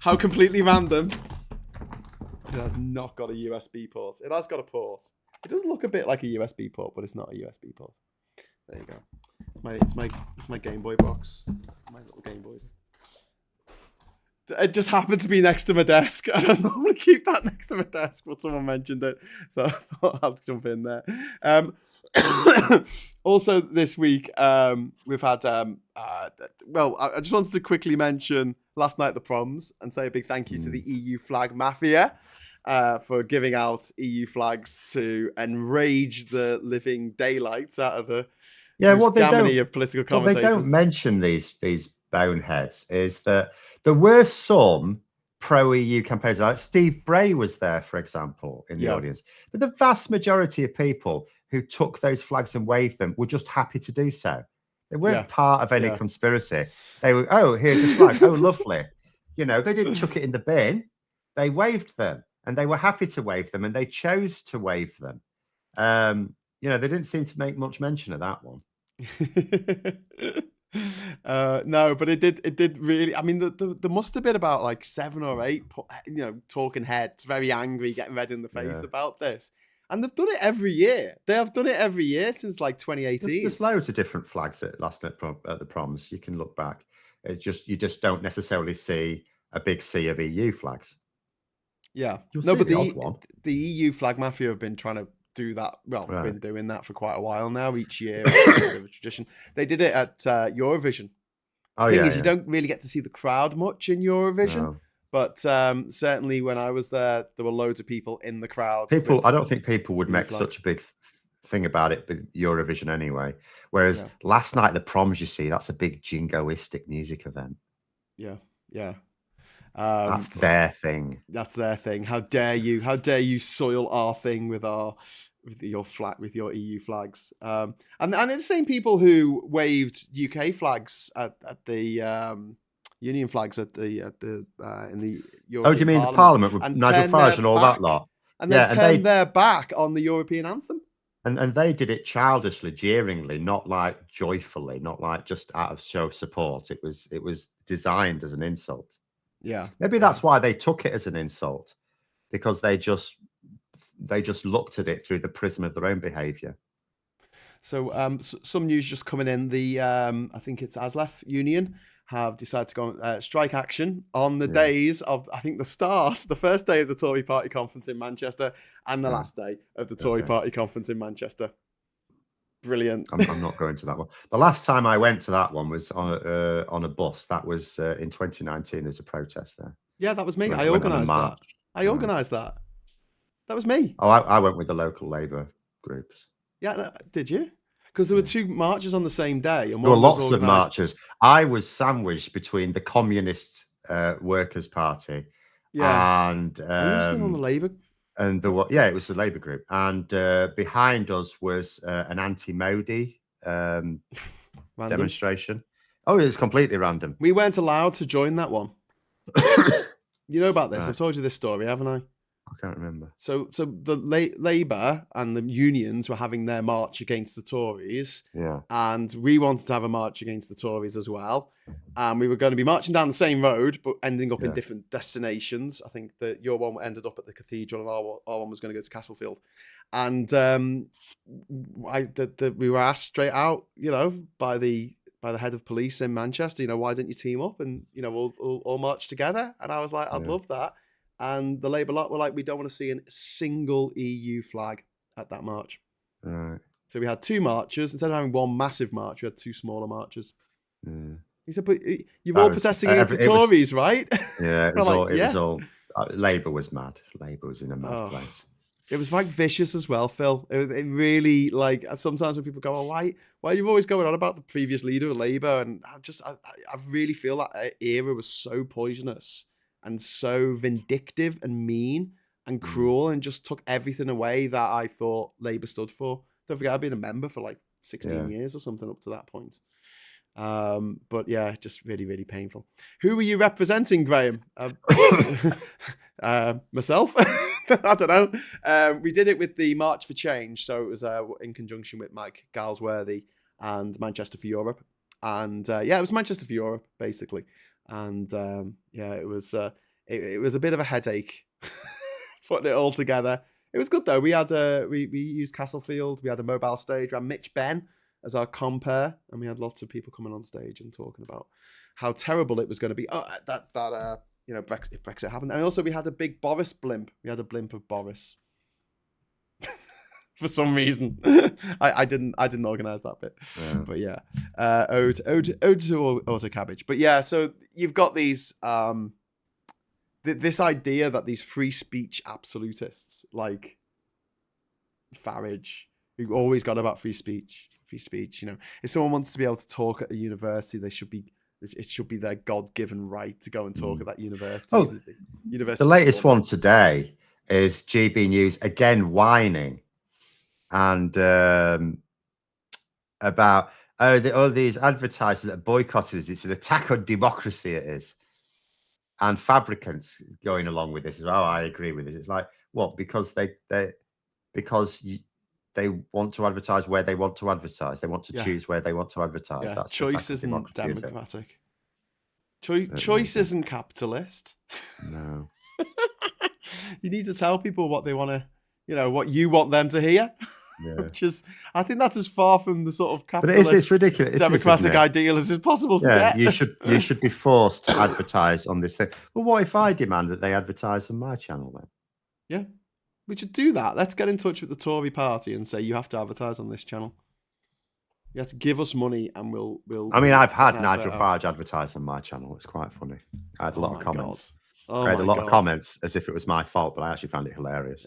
How completely random. It has not got a USB port. It has got a port. It does look a bit like a USB port, but it's not a USB port. There you go. It's my Game Boy box. My little Game Boys. It just happened to be next to my desk. I don't normally keep that next to my desk, but someone mentioned it, so I thought I'd jump in there. Also, this week we've had. Well, I just wanted to quickly mention last night the Proms and say a big thank you to the EU flag mafia for giving out EU flags to enrage the living daylights out of the gaminy of political commentators. What they don't mention these boneheads is that there were some pro-EU campaigners, like Steve Bray was there, for example, in the audience. But the vast majority of people who took those flags and waved them were just happy to do so. They weren't part of any conspiracy. They were, oh, here's a flag. Oh, lovely. You know, they didn't chuck it in the bin. They waved them, and they were happy to wave them, and they chose to wave them. You know, they didn't seem to make much mention of that one. No, but it did really. I mean, there must have been about like 7 or 8, talking heads, very angry, getting red in the face about this, and they've done it every year. They have done it every year since like 2018. There's loads of different flags at the Proms. You can look back. You just don't necessarily see a big sea of EU flags. Yeah, no, but the EU flag mafia have been trying to do that. Well, been doing that for quite a while now. Each year, it's a bit of a tradition. They did it at Eurovision. The thing is, you don't really get to see the crowd much in Eurovision, but certainly when I was there were loads of people in the crowd. I don't think people would make such a big thing about it with Eurovision anyway. Whereas last night, the Proms, you see, that's a big jingoistic music event. Yeah. That's their thing. That's their thing. How dare you? How dare you soil our thing with your EU flags? And they're the same people who waved UK flags at the Union flags in the European do you mean the Parliament with Nigel Farage and all that lot? And then turned their back on the European anthem. And they did it childishly, jeeringly, not like joyfully, not like just out of show of support. It was designed as an insult. Yeah, maybe that's why they took it as an insult, because they just looked at it through the prism of their own behaviour. So, some news just coming in. The I think it's ASLEF Union have decided to go on strike action on the days of, I think, the first day of the Tory Party conference in Manchester and the last day of the Tory Party conference in Manchester. Brilliant. I'm not going to that one. The last time I went to that one was on a bus. That was in 2019 as a protest there. Yeah, that was me. I organised that. I organised that. That was me. Oh, I went with the local Labour groups. Yeah, did you? Because there were 2 marches on the same day. And there were lots of marches. I was sandwiched between the Communist Workers' Party and on the Labour. And it was the Labour group, and behind us was an anti-Modi demonstration. Oh, it was completely random. We weren't allowed to join that one. You know about this? I've told you this story, haven't I? I can't remember. So the Labour and the unions were having their march against the Tories. Yeah. And we wanted to have a march against the Tories as well. And we were going to be marching down the same road, but ending up in different destinations. I think that your one ended up at the cathedral and our one was going to go to Castlefield. And we were asked straight out, by the head of police in Manchester, why didn't you team up and, we'll all march together? And I was like, I'd love that. and the Labour lot were like, we don't want to see a single EU flag at that march. Right. So we had 2 marches. Instead of having one massive march, we had 2 smaller marches. Yeah. He said, but you're all protesting against the Tories, right? Yeah, it was like, all. It was all. Labour was mad. Labour was in a mad place. It was like vicious as well, Phil. It really, like, sometimes when people go, oh, why are you always going on about the previous leader of Labour? And I really feel that era was so poisonous and so vindictive and mean and cruel and just took everything away that I thought Labour stood for. Don't forget, I've been a member for like 16 years or something up to that point. But yeah, just really, really painful. Who were you representing, Graham? Myself. I don't know. We did it with the March for Change, so it was in conjunction with Mike Galsworthy and Manchester for Europe, and it was Manchester for Europe basically, and it was a bit of a headache putting it all together. It was good though. We had we used Castlefield. We had a mobile stage. We had Mitch Benn as our compere, and we had lots of people coming on stage and talking about how terrible it was going to be. Oh, that Brexit happened, and also we had a big Boris blimp. We had a blimp of Boris for some reason. I didn't organise that bit, but yeah, ode to Auto Cabbage. But yeah, so you've got these this idea that these free speech absolutists like Farage, who always got about free speech. If someone wants to be able to talk at a university, it should be their God-given right to go and talk at that university. Oh, the latest one today is GB News again whining and about all these advertisers that boycotted us. It's an attack on democracy. It is, and fabricants going along with this as well. I agree with it. It's like, what? Because they want to advertise where they want to advertise. They want to choose where they want to advertise. Yeah. That's choice isn't democratic. Choice isn't capitalist. No. You need to tell people what they want to, what you want them to hear. Yeah. Which is, I think that's as far from the sort of capitalist, but it's ridiculous. democratic ideal as is possible to get. you should be forced to advertise on this thing. But what if I demand that they advertise on my channel then? Yeah. We should do that. Let's get in touch with the Tory party and say you have to advertise on this channel. You have to give us money, and we'll. I mean, I've had Nigel Farage advertise on my channel. It's quite funny. I had a lot of comments. I had a lot of comments as if it was my fault, but I actually found it hilarious.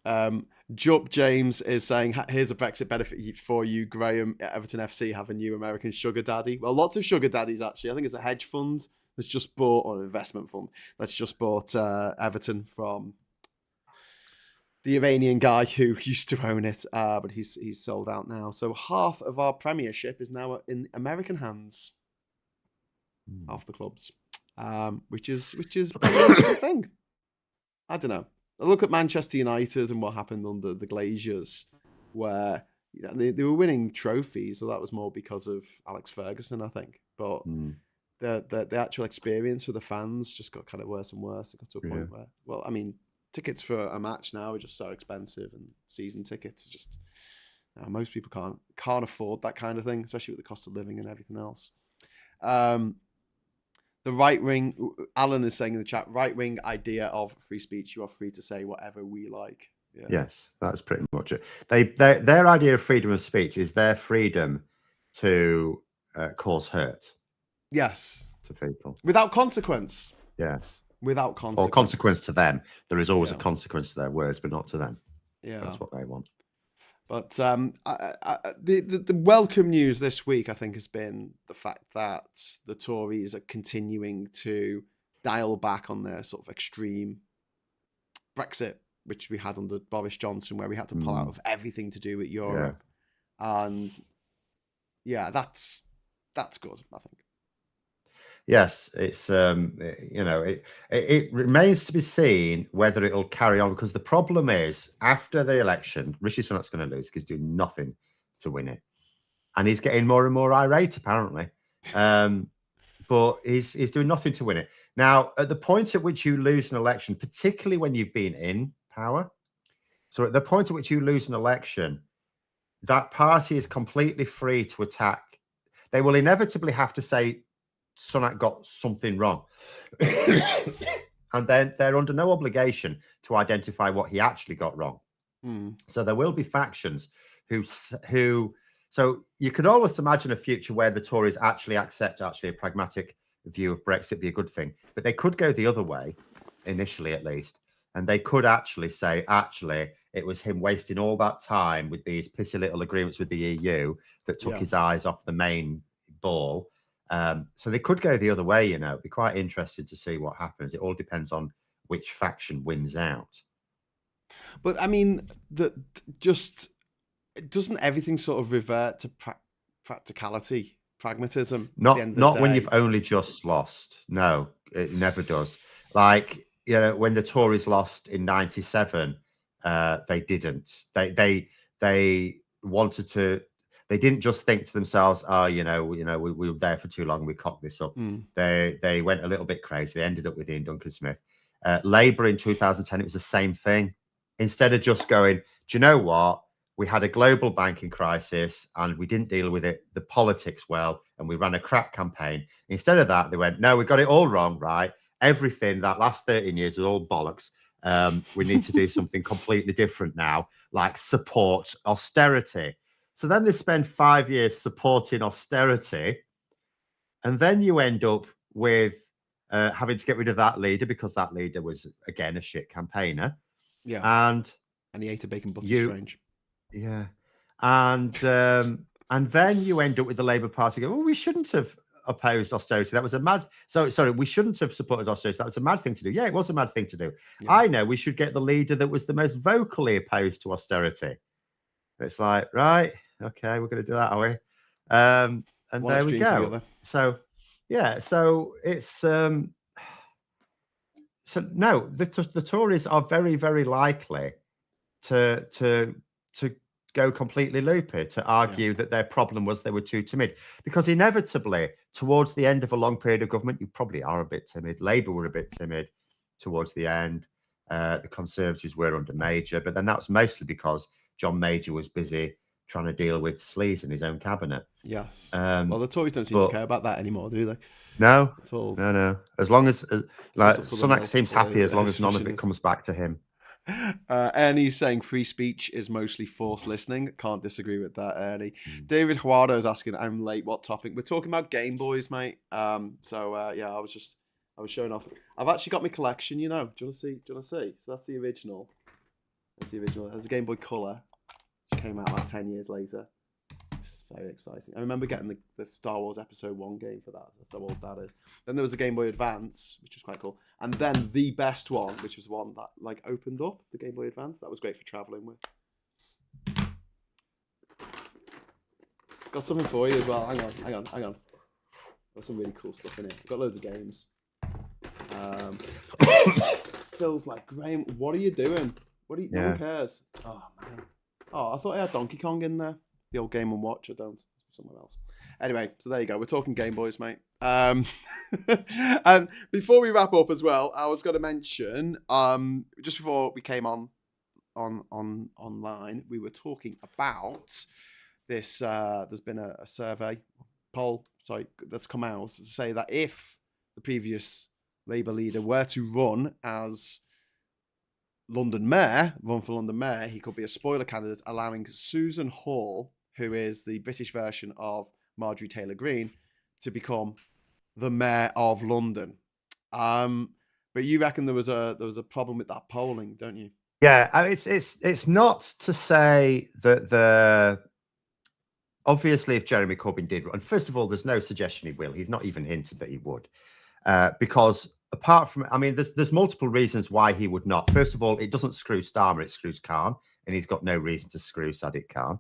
Yeah. Jupp James is saying, "Here's a Brexit benefit for you, Graham. Everton FC have a new American sugar daddy. Well, lots of sugar daddies actually. I think it's a hedge fund that's just bought, or an investment fund that's just bought Everton from." The Iranian guy who used to own it, but he's sold out now. So half of our Premiership is now in American hands. Half the clubs, which is probably a good thing. I don't know. I look at Manchester United and what happened under the Glaziers, where they were winning trophies. So that was more because of Alex Ferguson, I think. But the actual experience for the fans just got kind of worse and worse. It got to a point where, well, I mean, tickets for a match now are just so expensive, and season tickets are just most people can't afford that kind of thing, especially with the cost of living and everything else. The right wing, Alan is saying in the chat, right wing idea of free speech. You are free to say whatever we like. Yeah. Yes, that's pretty much it. Their idea of freedom of speech is their freedom to cause hurt. Yes, to people without consequence. Yes. Without consequence. Or consequence to them. There is always a consequence to their words, but not to them. Yeah. That's what they want. But the welcome news this week, I think, has been the fact that the Tories are continuing to dial back on their sort of extreme Brexit, which we had under Boris Johnson, where we had to pull out of everything to do with Europe. Yeah. And yeah, that's good, I think. Yes, it's it remains to be seen whether it'll carry on, because the problem is after the election, Rishi Sunak's going to lose because he's doing nothing to win it, and he's getting more and more irate apparently. But he's doing nothing to win it. Now, at the point at which you lose an election, particularly when you've been in power, so at the point at which you lose an election, that party is completely free to attack. They will inevitably have to say Sunak got something wrong. and then they're under no obligation to identify what he actually got wrong. So there will be factions who. So you could almost imagine a future where the Tories actually accept a pragmatic view of Brexit be a good thing, but they could go the other way, initially at least, and they could actually say, actually, it was him wasting all that time with these pissy little agreements with the EU that took his eyes off the main ball. So they could go the other way, you know. It'd be quite interesting to see what happens. It all depends on which faction wins out. But I mean, doesn't everything sort of revert to practicality, pragmatism? Not when you've only just lost. No, it never does. Like, you know, when the Tories lost in '97, they didn't. They wanted to. They didn't just think to themselves, "Oh, we were there for too long. We cocked this up." They went a little bit crazy. They ended up with Ian Duncan Smith. Labour in 2010, it was the same thing. Instead of just going, do you know what? We had a global banking crisis and we didn't deal with it, the politics well, and we ran a crap campaign. Instead of that, they went, no, we got it all wrong, right? Everything that last 13 years was all bollocks. We need to do something completely different now, like support austerity. So then they spend 5 years supporting austerity. And then you end up with having to get rid of that leader because that leader was, again, a shit campaigner. Yeah. And he ate a bacon butter strange. Yeah. And then you end up with the Labour Party going, well, we shouldn't have opposed austerity. That was a mad... Sorry, we shouldn't have supported austerity. That was a mad thing to do. Yeah, it was a mad thing to do. Yeah. I know we should get the leader that was the most vocally opposed to austerity. It's like, right, okay, we're going to do that, are we? And one there we go. So, yeah, so it's... So, no, the Tories are very, very likely to go completely loopy, to argue that their problem was they were too timid. Because inevitably, towards the end of a long period of government, you probably are a bit timid. Labour were a bit timid towards the end. The Conservatives were under Major, but then that was mostly because John Major was busy trying to deal with sleaze in his own cabinet. Yes. Well, the Tories don't seem to care about that anymore, do they? No. At all. No. As long as Sunak seems happy, as long as none of it comes back to him. Ernie's saying free speech is mostly forced listening. Can't disagree with that, Ernie. David Huardo is asking, I'm late, what topic? We're talking about Game Boys, mate. I was showing off. I've actually got my collection, you know. Do you want to see? So that's the original. There's a Game Boy Color, which came out about 10 years later. It's very exciting. I remember getting the Star Wars Episode 1 game for that. That's how old that is. Then there was a Game Boy Advance, which was quite cool. And then the best one, which was one that like opened up, the Game Boy Advance. That was great for traveling with. Got something for you as well. Hang on. Got some really cool stuff in it. Got loads of games. Feels like, Graham, what are you doing? No one cares. Oh man. Oh, I thought I had Donkey Kong in there. The old Game & Watch. I don't. Someone else. Anyway, so there you go. We're talking Game Boys, mate. And before we wrap up as well, I was going to mention, just before we came online, we were talking about this. There's been a poll, that's come out to say that if the previous Labour leader were to run as run for London Mayor, he could be a spoiler candidate, allowing Susan Hall, who is the British version of Marjorie Taylor Greene, to become the Mayor of London. But you reckon there was a problem with that polling, don't you? Yeah, it's not to say that obviously if Jeremy Corbyn did, and first of all, there's no suggestion he will. He's not even hinted that he would, because apart from, I mean, there's multiple reasons why he would not. First of all, it doesn't screw Starmer, it screws Khan, and he's got no reason to screw Sadiq Khan.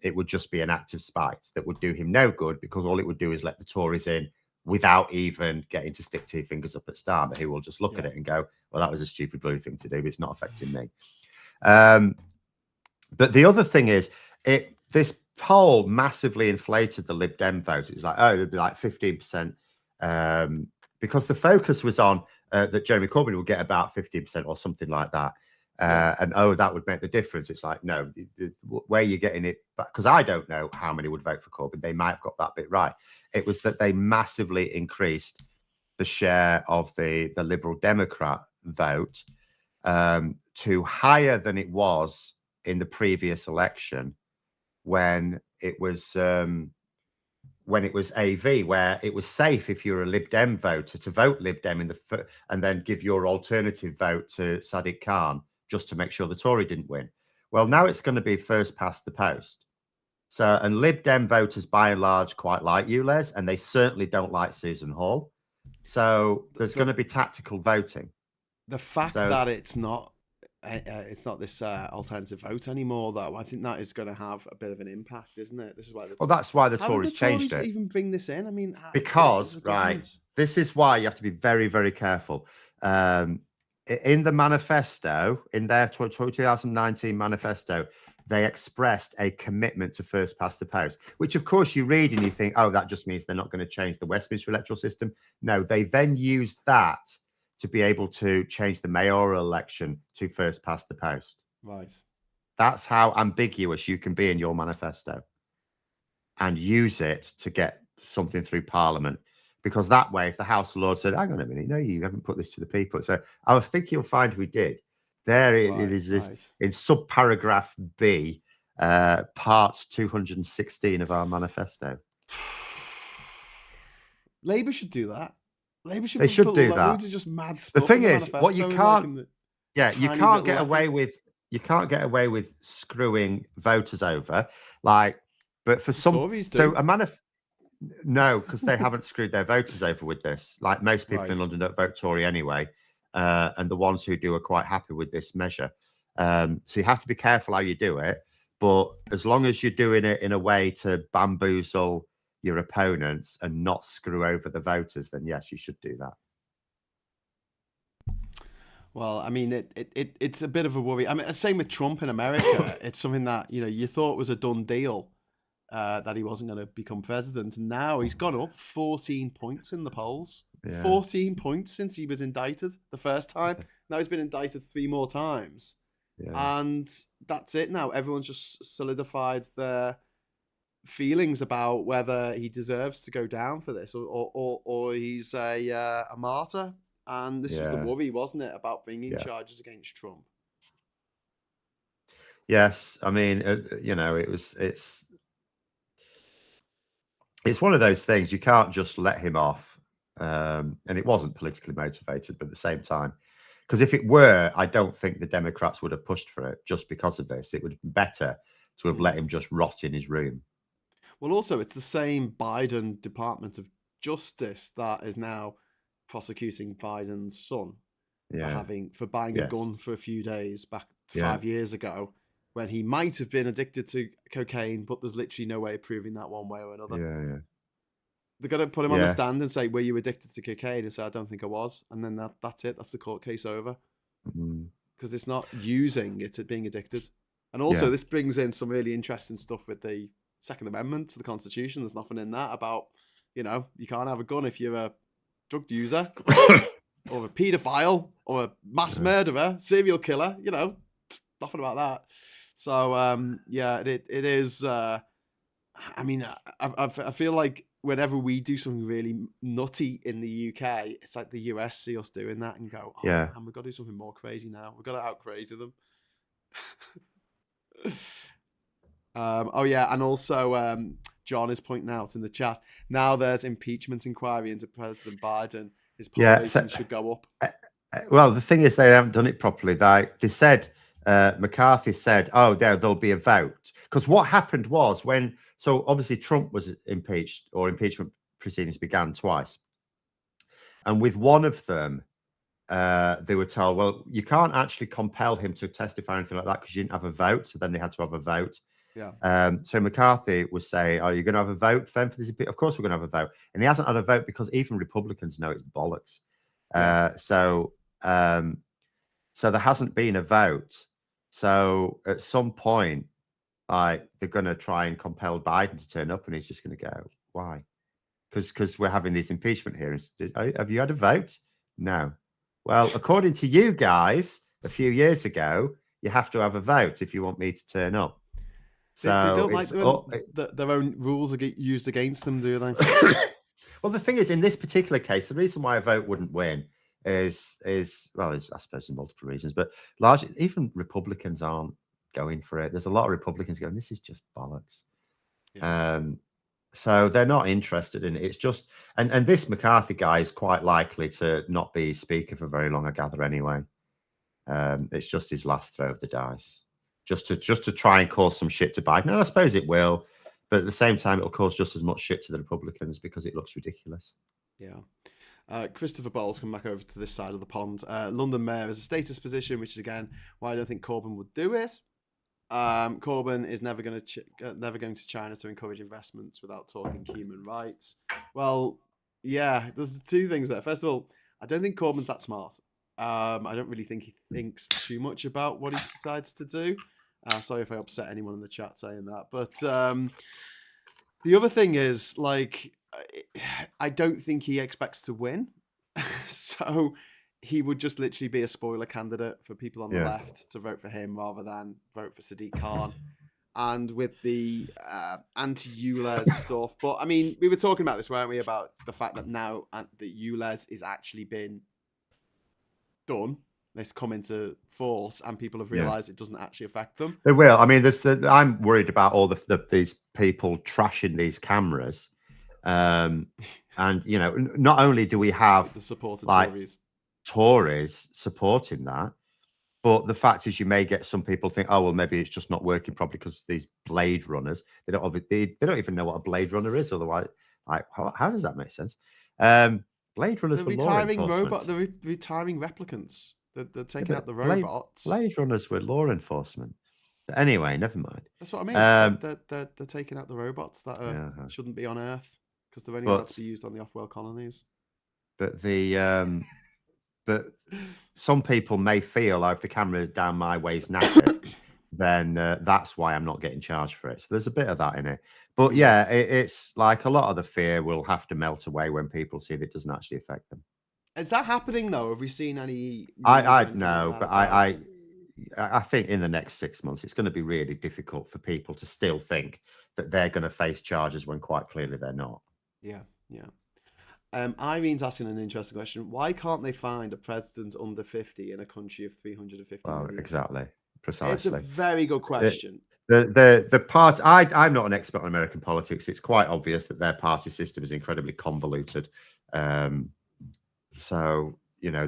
It would just be an act of spite that would do him no good, because all it would do is let the Tories in without even getting to stick two fingers up at Starmer, who will just look at it and go, well, that was a stupid bloody thing to do, but it's not affecting me. But the other thing is, this poll massively inflated the Lib Dem vote. It was like, oh, it'd be like 15%, because the focus was on that Jeremy Corbyn would get about 15% or something like that. And that would make the difference. It's like, no, where you're getting it, because I don't know how many would vote for Corbyn. They might have got that bit right. It was that they massively increased the share of the Liberal Democrat vote to higher than it was in the previous election when it was AV, where it was safe if you're a Lib Dem voter to vote Lib Dem and then give your alternative vote to Sadiq Khan just to make sure the Tory didn't win. Well, now it's going to be first past the post. So, and Lib Dem voters by and large quite like ULEZ, and they certainly don't like Susan Hall. So there's going to be tactical voting. The fact that it's not this alternative vote anymore, though, I think that is going to have a bit of an impact, isn't it? This is why. That's why the Tories changed it. Even bring this in? I mean, because this is why you have to be very, very careful. In the manifesto, in their 2019 manifesto, they expressed a commitment to first past the post, which of course you read and you think, oh, that just means they're not going to change the Westminster electoral system. No, they then used that to be able to change the mayoral election to first past the post. Right. That's how ambiguous you can be in your manifesto and use it to get something through Parliament. Because that way, if the House of Lords said, hang on a minute, no, you haven't put this to the people. So I think you'll find we did. There it is in subparagraph B, part 216 of our manifesto. Labour should do that. Labour should. They should do that. Just mad stuff. The thing is, what you can't, you can't get away with. You can't get away with screwing voters over, like. But for some, so a no, because they haven't screwed their voters over with this. Like most people in London don't vote Tory anyway. And the ones who do are quite happy with this measure. So you have to be careful how you do it. But as long as you're doing it in a way to bamboozle your opponents and not screw over the voters, then yes, you should do that. Well, I mean, it's a bit of a worry. I mean, same with Trump in America. It's something that, you thought was a done deal, that he wasn't going to become president. And now he's gone up 14 points in the polls. Yeah. 14 points since he was indicted the first time. Now he's been indicted 3 more times. Yeah. And that's it now. Everyone's just solidified their feelings about whether he deserves to go down for this or he's a martyr. And this was the worry, wasn't it, about bringing charges against Trump? Yes. I mean, it's one of those things. You can't just let him off. And it wasn't politically motivated, but at the same time, because if it were, I don't think the Democrats would have pushed for it just because of this. It would have been better to have let him just rot in his room. Well, also, it's the same Biden Department of Justice that is now prosecuting Biden's son for buying a gun for a few days back 5 years ago, when he might have been addicted to cocaine, but there's literally no way of proving that one way or another. Yeah. They're going to put him on the stand and say, were you addicted to cocaine? And say, I don't think I was. And then that's it. That's the court case over. Because it's not using it at being addicted. And also, this brings in some really interesting stuff with the Second Amendment to the Constitution. There's nothing in that about, you can't have a gun if you're a drug user or a paedophile or a mass murderer, serial killer, nothing about that. So, it is. I mean, I feel like whenever we do something really nutty in the UK, it's like the US see us doing that and go, man, we've got to do something more crazy now. We've got to out crazy them. And also John is pointing out in the chat, now there's impeachment inquiry into President Biden. His population should go up. Well, the thing is, they haven't done it properly. They said, McCarthy said, there'll be a vote. Because what happened was so obviously Trump was impeached, or impeachment proceedings began twice. And with one of them, they were told, well, you can't actually compel him to testify or anything like that because you didn't have a vote. So then they had to have a vote. Yeah. So McCarthy was saying, are you going to have a vote for this? Of course we're going to have a vote. And he hasn't had a vote because even Republicans know it's bollocks. So there hasn't been a vote. So at some point, they're going to try and compel Biden to turn up, and he's just going to go, why? Because we're having this impeachment hearings. Have you had a vote? No. Well, according to you guys, a few years ago, you have to have a vote if you want me to turn up. So they don't like when their own rules are used against them, do they? Well, the thing is, in this particular case, the reason why a vote wouldn't win is well, I suppose there's multiple reasons, but largely even Republicans aren't going for it. There's a lot of Republicans going, this is just bollocks. Yeah. So they're not interested in it. It's just, and this McCarthy guy is quite likely to not be speaker for very long, I gather. Anyway, it's just his last throw of the dice, just to try and cause some shit to Biden. And I suppose it will, but at the same time, it'll cause just as much shit to the Republicans because it looks ridiculous. Yeah. Christopher Bowles come back over to this side of the pond. London Mayor is a status position, which is again why I don't think Corbyn would do it. Corbyn is never going to China to encourage investments without talking human rights. Well, yeah, there's two things there. First of all, I don't think Corbyn's that smart. I don't really think he thinks too much about what he decides to do. Sorry if I upset anyone in the chat saying that, but the other thing is, like, I don't think he expects to win. So he would just literally be a spoiler candidate for people on the left to vote for him rather than vote for Sadiq Khan. And with the anti-ULEZ stuff. But, I mean, we were talking about this, weren't we, about the fact that now the ULEZ is actually been done. It's come into force and people have realised it doesn't actually affect them. They will. I mean, I'm worried about all these people trashing these cameras. And, you know, not only do we have the support of like Tories supporting that, but the fact is you may get some people think, oh, well, maybe it's just not working properly because these Blade Runners, they don't even know what a Blade Runner is. Otherwise, like, how does that make sense? Blade Runners were law enforcement. They're retiring replicants. They're taking out the robots. Blade Runners were law enforcement. But anyway, never mind. That's what I mean. They're taking out the robots that shouldn't be on Earth because they're only about to be used on the off-world colonies. But but some people may feel like if the camera down my way is knackered, then that's why I'm not getting charged for it. So there's a bit of that in it. But yeah, it's like a lot of the fear will have to melt away when people see that it doesn't actually affect them. Is that happening though? Have we seen any? I know, but I think in the next 6 months it's going to be really difficult for people to still think that they're going to face charges when quite clearly they're not. Yeah. Irene's asking an interesting question. Why can't they find a president under 50 in a country of 350 million? Exactly. Precisely. It's a very good question. The part I'm not an expert on American politics. It's quite obvious that their party system is incredibly convoluted. So, you know,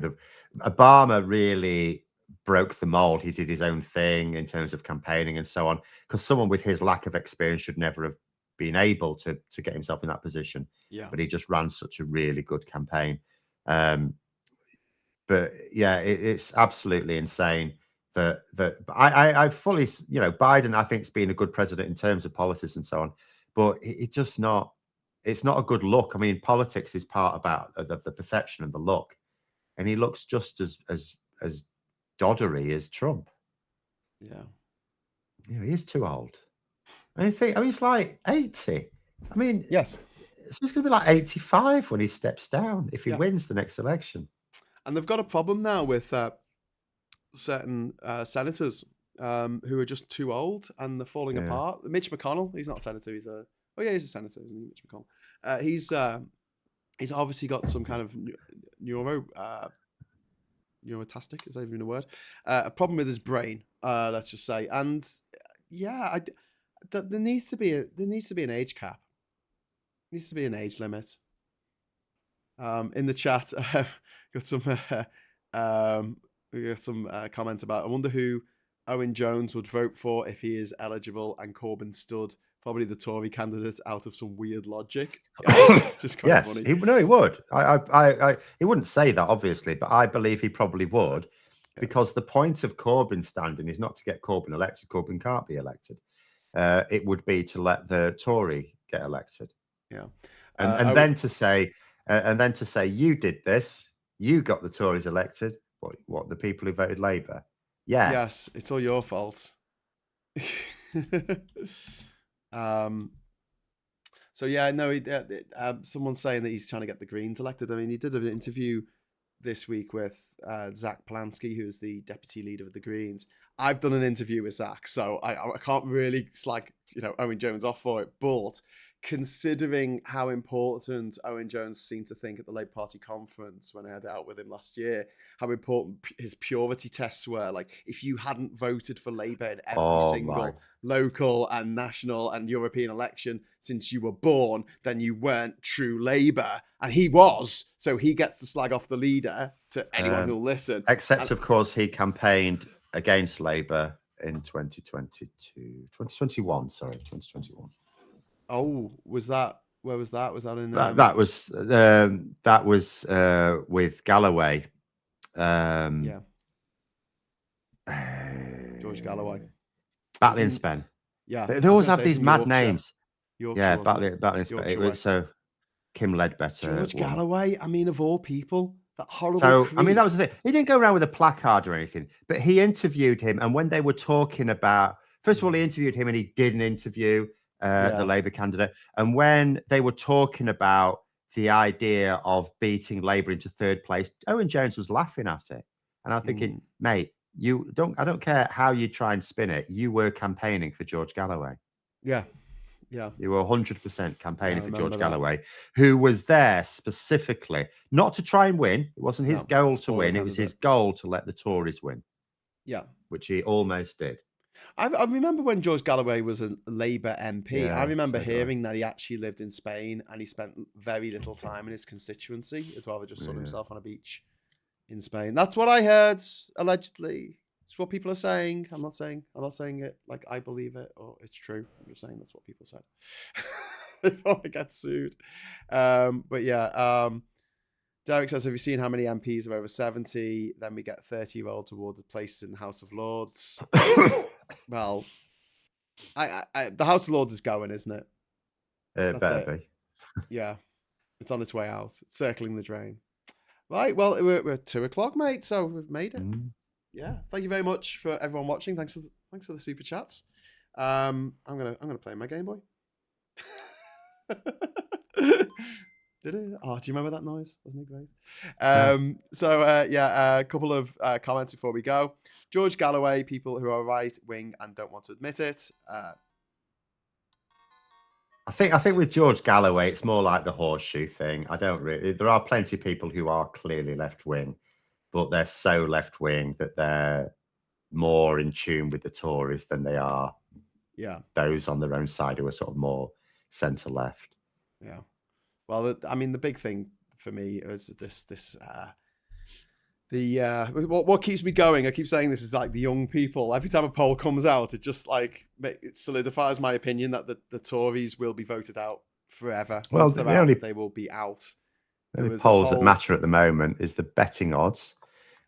Obama really broke the mold. He did his own thing in terms of campaigning and so on, because someone with his lack of experience should never have been able to get himself in that position. Yeah. But he just ran such a really good campaign. But yeah, it's absolutely insane that I fully, you know, Biden, I think, has been a good president in terms of policies and so on, but it's not a good look. I mean, politics is part about the perception and the look, and he looks just as doddery as Trump. Yeah. You know, he is too old. And I think, he's like 80. I mean, yes. So he's going to be like 85 when he steps down if he wins the next election. And they've got a problem now with certain senators who are just too old and they're falling apart. Mitch McConnell, he's not a senator. He's a senator, isn't he? Mitch McConnell. He's obviously got some kind of neurotastic, is that even a word? A problem with his brain, let's just say. And yeah, there needs to be an age cap. There needs to be an age limit. In the chat, got some comments about. I wonder who Owen Jones would vote for if he is eligible, and Corbyn stood. Probably the Tory candidate out of some weird logic. Just kind of funny. He would. He wouldn't say that, obviously, but I believe he probably would, because the point of Corbyn standing is not to get Corbyn elected. Corbyn can't be elected. It would be to let the Tory get elected. Yeah, and then to say, you did this, you got the Tories elected. What the people who voted Labour? Yeah. Yes, it's all your fault. So yeah, no. Someone's saying that he's trying to get the Greens elected. I mean, he did an interview this week with Zach Polanski, who's the deputy leader of the Greens. I've done an interview with Zach, so I can't really slag Owen Jones off for it. But considering how important Owen Jones seemed to think at the Labour Party conference when I had it out with him last year, how important his purity tests were. Like, if you hadn't voted for Labour in every single local and national and European election since you were born, then you weren't true Labour. And he was, so he gets to slag off the leader to anyone who'll listen. Except, of course, he campaigned against Labour in 2021, sorry, 2021. Oh, was that? Where was that? Was that in? That was with Galloway. Yeah. George Galloway. Batley and Spen. Yeah. They always have these mad names. Yorkshire, yeah, Batley and Spen. It was Kim Ledbetter. George Galloway. I mean, of all people, that horrible. So creep. I mean, that was the thing. He didn't go around with a placard or anything, but he interviewed him. And when they were talking about, first of all, he interviewed him, and he did an interview. The Labour candidate. And when they were talking about the idea of beating Labour into third place, Owen Jones was laughing at it. And I'm thinking, mate, I don't care how you try and spin it. You were campaigning for George Galloway. Yeah. Yeah. You were 100% campaigning for George Galloway, who was there specifically not to try and win. It wasn't his goal to win. It was his goal to let the Tories win. Yeah. Which he almost did. I remember when George Galloway was a Labour MP. I remember hearing that he actually lived in Spain and he spent very little time in his constituency. He'd rather just sun himself on a beach in Spain. That's what I heard, allegedly. It's what people are saying. I'm not saying it like I believe it or it's true. I'm just saying that's what people said. Before I get sued. But yeah, Derek says, have you seen how many MPs are over 70? Then we get 30-year-olds awarded places in the House of Lords. Well, the House of Lords is going, isn't it? It better be. Yeah, it's on its way out. It's circling the drain. Right, well, we're at 2:00, mate, so we've made it. Yeah, thank you very much for everyone watching. Thanks for the super chats. I'm gonna play my Game Boy. Did it? Oh, do you remember that noise? Wasn't it great? A couple of comments before we go. George Galloway, people who are right wing and don't want to admit it. I think with George Galloway, it's more like the horseshoe thing. I don't really. There are plenty of people who are clearly left wing, but they're so left wing that they're more in tune with the Tories than they are. Yeah. Those on their own side who are sort of more centre left. Yeah. Well, I mean, the big thing for me is what keeps me going. I keep saying this is like the young people. Every time a poll comes out, it just like it solidifies my opinion that the Tories will be voted out forever. Well, they will be out. The only polls that matter at the moment is the betting odds,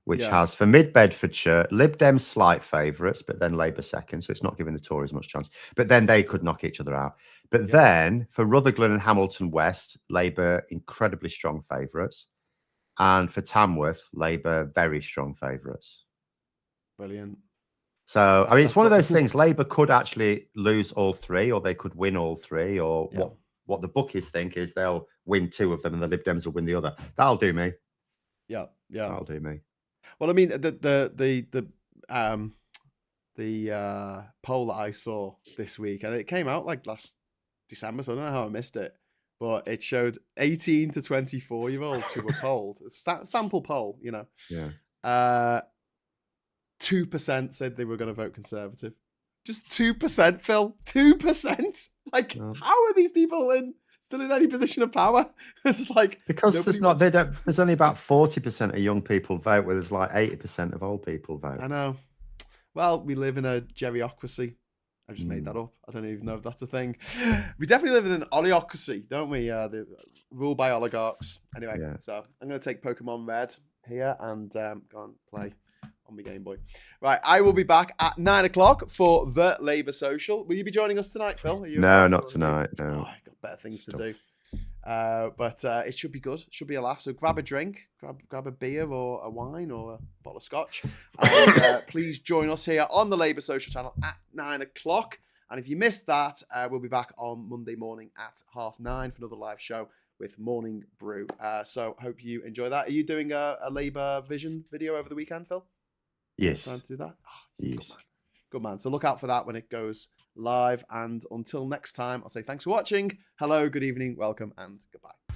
which has for Mid Bedfordshire, Lib Dems slight favourites, but then Labour second, so it's not giving the Tories much chance. But then they could knock each other out. But then for Rutherglen and Hamilton West, Labour incredibly strong favourites. And for Tamworth, Labour very strong favourites. Brilliant. So, I mean, it's one of those things. Labour could actually lose all three, or they could win all three, or what the bookies think is they'll win two of them and the Lib Dems will win the other. That'll do me. Yeah. That'll do me. Well, I mean, the poll that I saw this week, and it came out like last December, so I don't know how I missed it, but it showed 18 to 24-year-olds who were polled. Sample poll, you know. Yeah. 2% said they were going to vote Conservative. Just 2%, Phil. 2%. Like, how are these people still in any position of power? It's just like because there's only about 40% of young people vote, where there's like 80% of old people vote. I know. Well, we live in a geriocracy. I just made that up. I don't even know if that's a thing. We definitely live in an oligarchy, don't we? Ruled by oligarchs. Anyway, so I'm going to take Pokemon Red here and go and play on my Game Boy. Right, I will be back at 9:00 for the Labour Social. Will you be joining us tonight, Phil? No, not tonight. No. Oh, I've got better things to do. But it should be good. It should be a laugh. So grab a drink, grab a beer or a wine or a bottle of scotch. And please join us here on the Labour Social channel at 9:00. And if you missed that, we'll be back on Monday morning at 9:30 for another live show with Morning Brew. So hope you enjoy that. Are you doing a Labour Vision video over the weekend, Phil? Yes. Time to do that? Yes. Good man. So look out for that when it goes live. And until next time, I'll say thanks for watching. Hello, good evening, welcome, and goodbye.